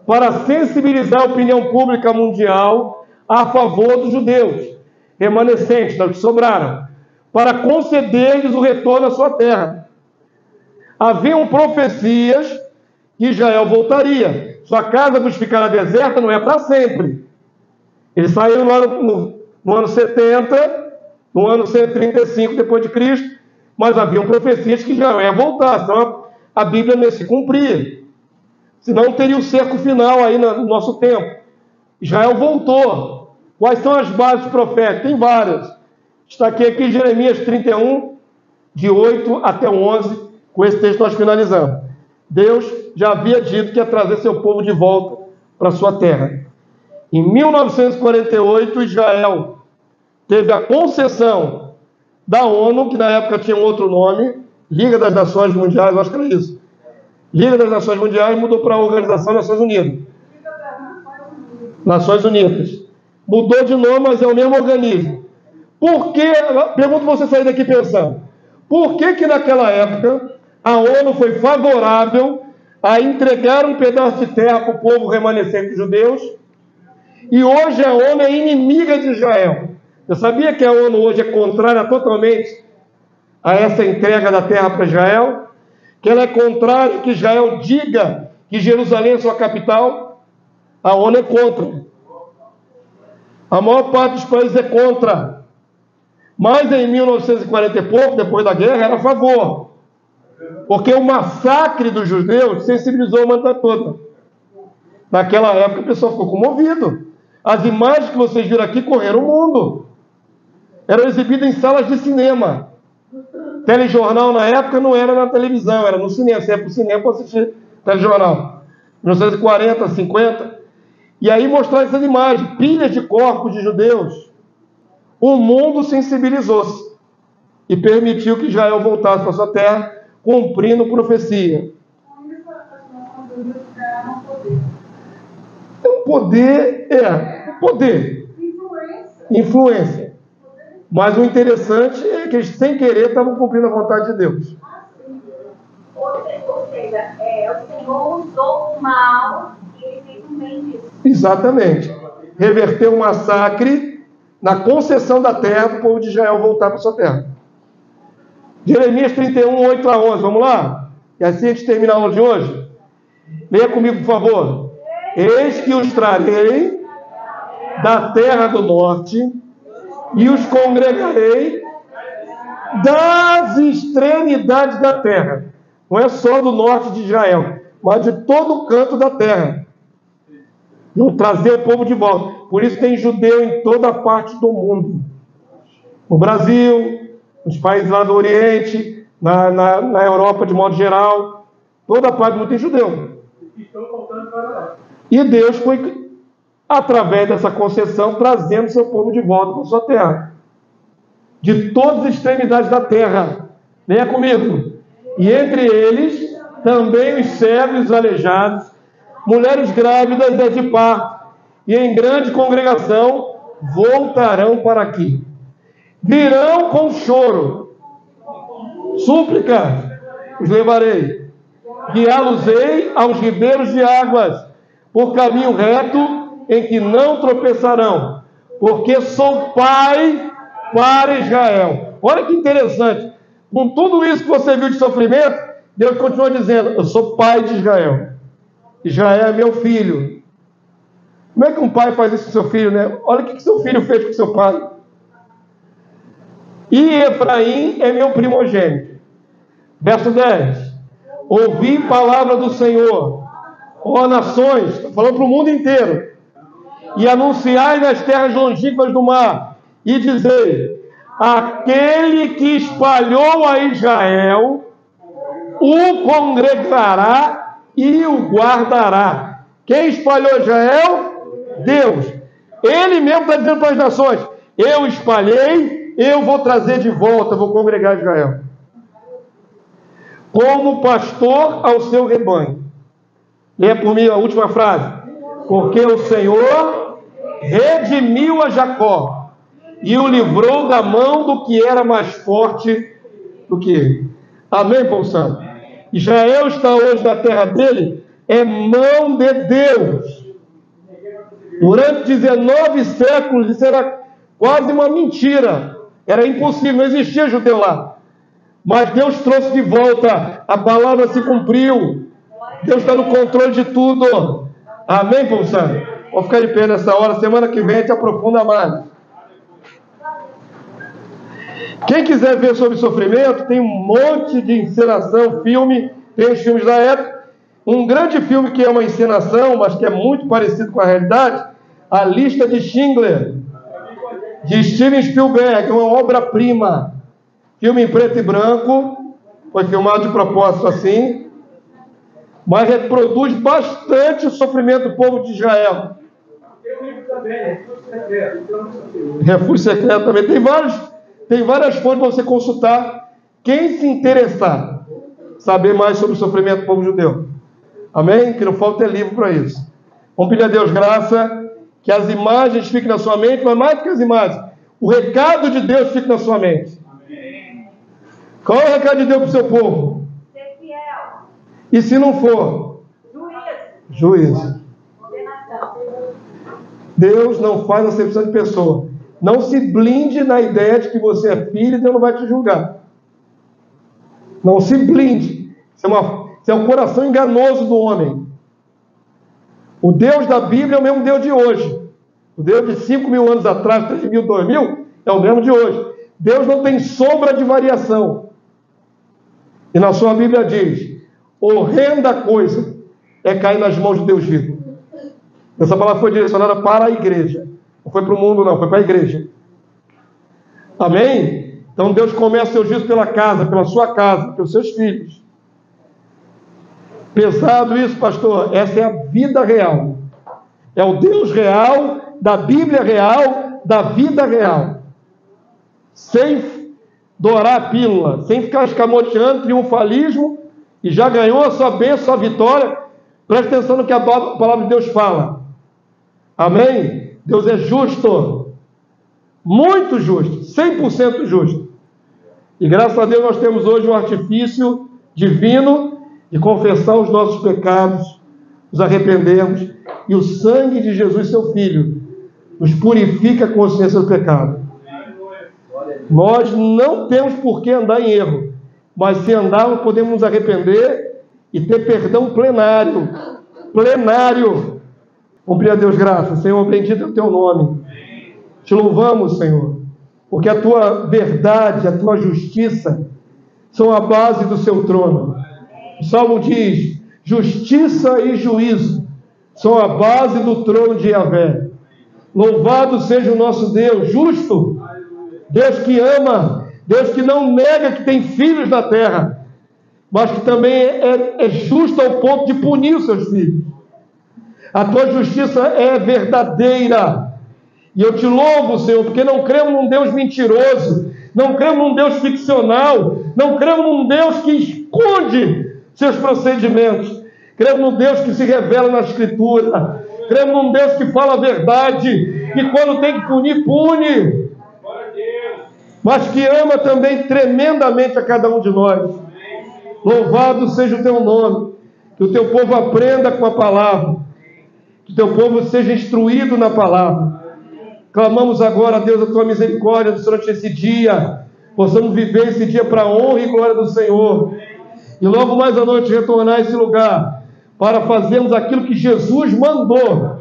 para sensibilizar a opinião pública mundial a favor dos judeus remanescentes, dos que sobraram, para conceder-lhes o retorno à sua terra. Haviam profecias que Israel voltaria. Sua casa vos ficará deserta, não é para sempre. Eles saíram lá no ano 70, no ano 135 depois de Cristo, mas haviam profecias que Israel ia voltar, senão a Bíblia não ia se cumprir. Senão teria o cerco final aí no nosso tempo. Israel voltou. Quais são as bases proféticas? Tem várias. Destaquei aqui Jeremias 31, de 8 até 11, com esse texto nós finalizamos. Deus já havia dito que ia trazer seu povo de volta para sua terra. Em 1948, Israel teve a concessão da ONU, que na época tinha um outro nome, Liga das Nações Mundiais, acho que era isso. Liga das Nações Mundiais mudou para a Organização das Nações Unidas. Nações Unidas. Mudou de nome, mas é o mesmo organismo. Por que, pergunto você sair daqui pensando, por que naquela época a ONU foi favorável a entregar um pedaço de terra para o povo remanescente dos judeus, e hoje a ONU é inimiga de Israel? Eu sabia que a ONU hoje é contrária totalmente a essa entrega da terra para Israel, que ela é contrária que Israel diga que Jerusalém é sua capital. A ONU é contra. A maior parte dos países é contra. Mas em 1940 e pouco, depois da guerra, era a favor. Porque o massacre dos judeus sensibilizou a humanidade toda. Naquela época o pessoal ficou comovido. As imagens que vocês viram aqui correram o mundo. Eram exibidas em salas de cinema. Telejornal na época não era na televisão, era no cinema. Você ia para o cinema para assistir telejornal. 1940, 50. E aí mostrar essas imagens, pilhas de corpos de judeus. O mundo sensibilizou-se e permitiu que Israel voltasse para sua terra, cumprindo profecia. Com isso, as nações unidas ganharam poder. Então, poder. Influência. Mas o interessante é que eles, sem querer, estavam cumprindo a vontade de Deus. Ou seja, o Senhor usou o mal e ele fez um bem disso. Exatamente. Reverteu o massacre na concessão da terra para o povo de Israel voltar para sua terra. Jeremias 31, 8 a 11. Vamos lá? E assim a gente termina a aula de hoje. Leia comigo, por favor. Eis que os trarei da terra do norte e os congregarei das extremidades da terra. Não é só do norte de Israel, mas de todo o canto da terra. Vão trazer o povo de volta. Por isso tem judeu em toda parte do mundo. No Brasil, nos países lá do Oriente, na Europa de modo geral. Toda parte do mundo tem judeu. Estão voltando para lá. E Deus foi, através dessa concessão, trazendo seu povo de volta para sua terra. De todas as extremidades da terra. Venha comigo. E entre eles, também os cegos e os aleijados, mulheres grávidas e de parto, e em grande congregação voltarão para aqui. Virão com choro, súplica, os levarei, guiá-los-ei aos ribeiros de águas, por caminho reto em que não tropeçarão, porque sou pai para Israel. Olha que interessante. Com tudo isso que você viu de sofrimento, Deus continua dizendo: eu sou pai de Israel. Israel é meu filho. Como é que um pai faz isso com seu filho, né? Olha o que seu filho fez com seu pai. E Efraim é meu primogênito. Verso 10. Ouvi palavra do Senhor, ó nações, está falando para o mundo inteiro, e anunciai nas terras longínquas do mar, e dizei: aquele que espalhou a Israel o congregará e o guardará. Quem espalhou Israel? Deus. Ele mesmo está dizendo para as nações: eu espalhei, eu vou trazer de volta, vou congregar Israel. Como pastor ao seu rebanho. Leia por mim a última frase. Porque o Senhor redimiu a Jacó e o livrou da mão do que era mais forte do que ele. Amém, povo santo? Israel está hoje na terra dele, é mão de Deus. Durante 19 séculos isso era quase uma mentira. Era impossível, não existia judeu lá. Mas Deus trouxe de volta, a palavra se cumpriu. Deus está no controle de tudo. Amém, povo santo? Vamos ficar de pé nessa hora. Semana que vem a gente aprofunda mais. Quem quiser ver sobre sofrimento, tem um monte de encenação, filme, tem os filmes da época. Um grande filme que é uma encenação, mas que é muito parecido com a realidade, A Lista de Schindler, de Steven Spielberg, uma obra-prima. Filme em preto e branco, foi filmado de propósito assim, mas reproduz bastante o sofrimento do povo de Israel. Tem um livro também, Refúgio Secreto. Refúgio Secreto também. Tem várias fontes para você consultar. Quem se interessar, saber mais sobre o sofrimento do povo judeu. Amém? Que não falta livro para isso. Vamos pedir a Deus graça, que as imagens fiquem na sua mente, mas mais do que as imagens, o recado de Deus fique na sua mente. Amém. Qual é o recado de Deus para o seu povo? Ser fiel. E se não for? Juízo. Condenação. Deus não faz acepção de pessoa. Não se blinde na ideia de que você é filho e Deus não vai te julgar. Não se blinde. Isso é um coração enganoso do homem. O Deus da Bíblia é o mesmo Deus de hoje. O Deus de 5.000 anos atrás, 3.000, 2.000, é o mesmo de hoje. Deus não tem sombra de variação. E na sua Bíblia diz: horrenda coisa é cair nas mãos de Deus vivo. Essa palavra foi direcionada para a igreja. Não foi para o mundo, não, foi para a igreja. Amém? Então Deus começa o seu juízo pela casa, pela sua casa, pelos seus filhos. Pesado isso, pastor? Essa é a vida real. É o Deus real, da Bíblia real, da vida real. Sem dourar a pílula, sem ficar escamoteando triunfalismo, e já ganhou a sua bênção, a sua vitória. Preste atenção no que a palavra de Deus fala. Amém? Deus é justo, muito justo, 100% justo. E graças a Deus nós temos hoje um artifício divino de confessar os nossos pecados, nos arrependermos, e o sangue de Jesus, seu Filho, nos purifica a consciência do pecado. Nós não temos por que andar em erro, mas se andarmos podemos nos arrepender e ter perdão plenário. Plenário. Cumprir a Deus graças. Senhor, bendito é o teu nome. Te louvamos, Senhor, porque a tua verdade, a tua justiça são a base do seu trono. O Salmo diz: justiça e juízo são a base do trono de Yahvé. Louvado seja o nosso Deus, justo, Deus que ama, Deus que não nega que tem filhos na terra, mas que também é justo ao ponto de punir os seus filhos. A tua justiça é verdadeira. E eu te louvo, Senhor, porque não cremos num Deus mentiroso, não cremos num Deus ficcional, não cremos num Deus que esconde seus procedimentos. Cremos num Deus que se revela na Escritura. Cremos num Deus que fala a verdade, e quando tem que punir, pune. Mas que ama também tremendamente a cada um de nós. Louvado seja o teu nome. Que o teu povo aprenda com a palavra. Que o teu povo seja instruído na palavra. Clamamos agora, Deus, a tua misericórdia durante esse dia. Possamos viver esse dia para a honra e glória do Senhor. E logo mais à noite retornar a esse lugar para fazermos aquilo que Jesus mandou.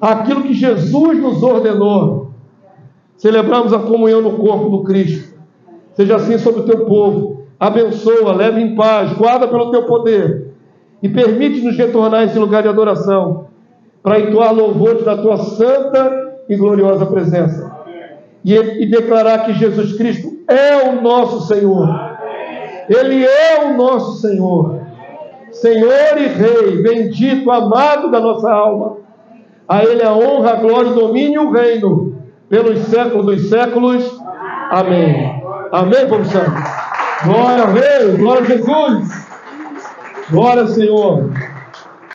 Aquilo que Jesus nos ordenou. Celebramos a comunhão no corpo do Cristo. Seja assim sobre o teu povo. Abençoa, leva em paz, guarda pelo teu poder. E permite-nos retornar a esse lugar de adoração para entoar louvores da tua santa e gloriosa presença. E declarar que Jesus Cristo é o nosso Senhor. Ele é o nosso Senhor. Senhor e Rei, bendito, amado da nossa alma. A Ele a honra, a glória, o domínio e o reino, pelos séculos dos séculos. Amém. Amém, povo santo. Glória a Rei, glória a Jesus. Glória ao Senhor.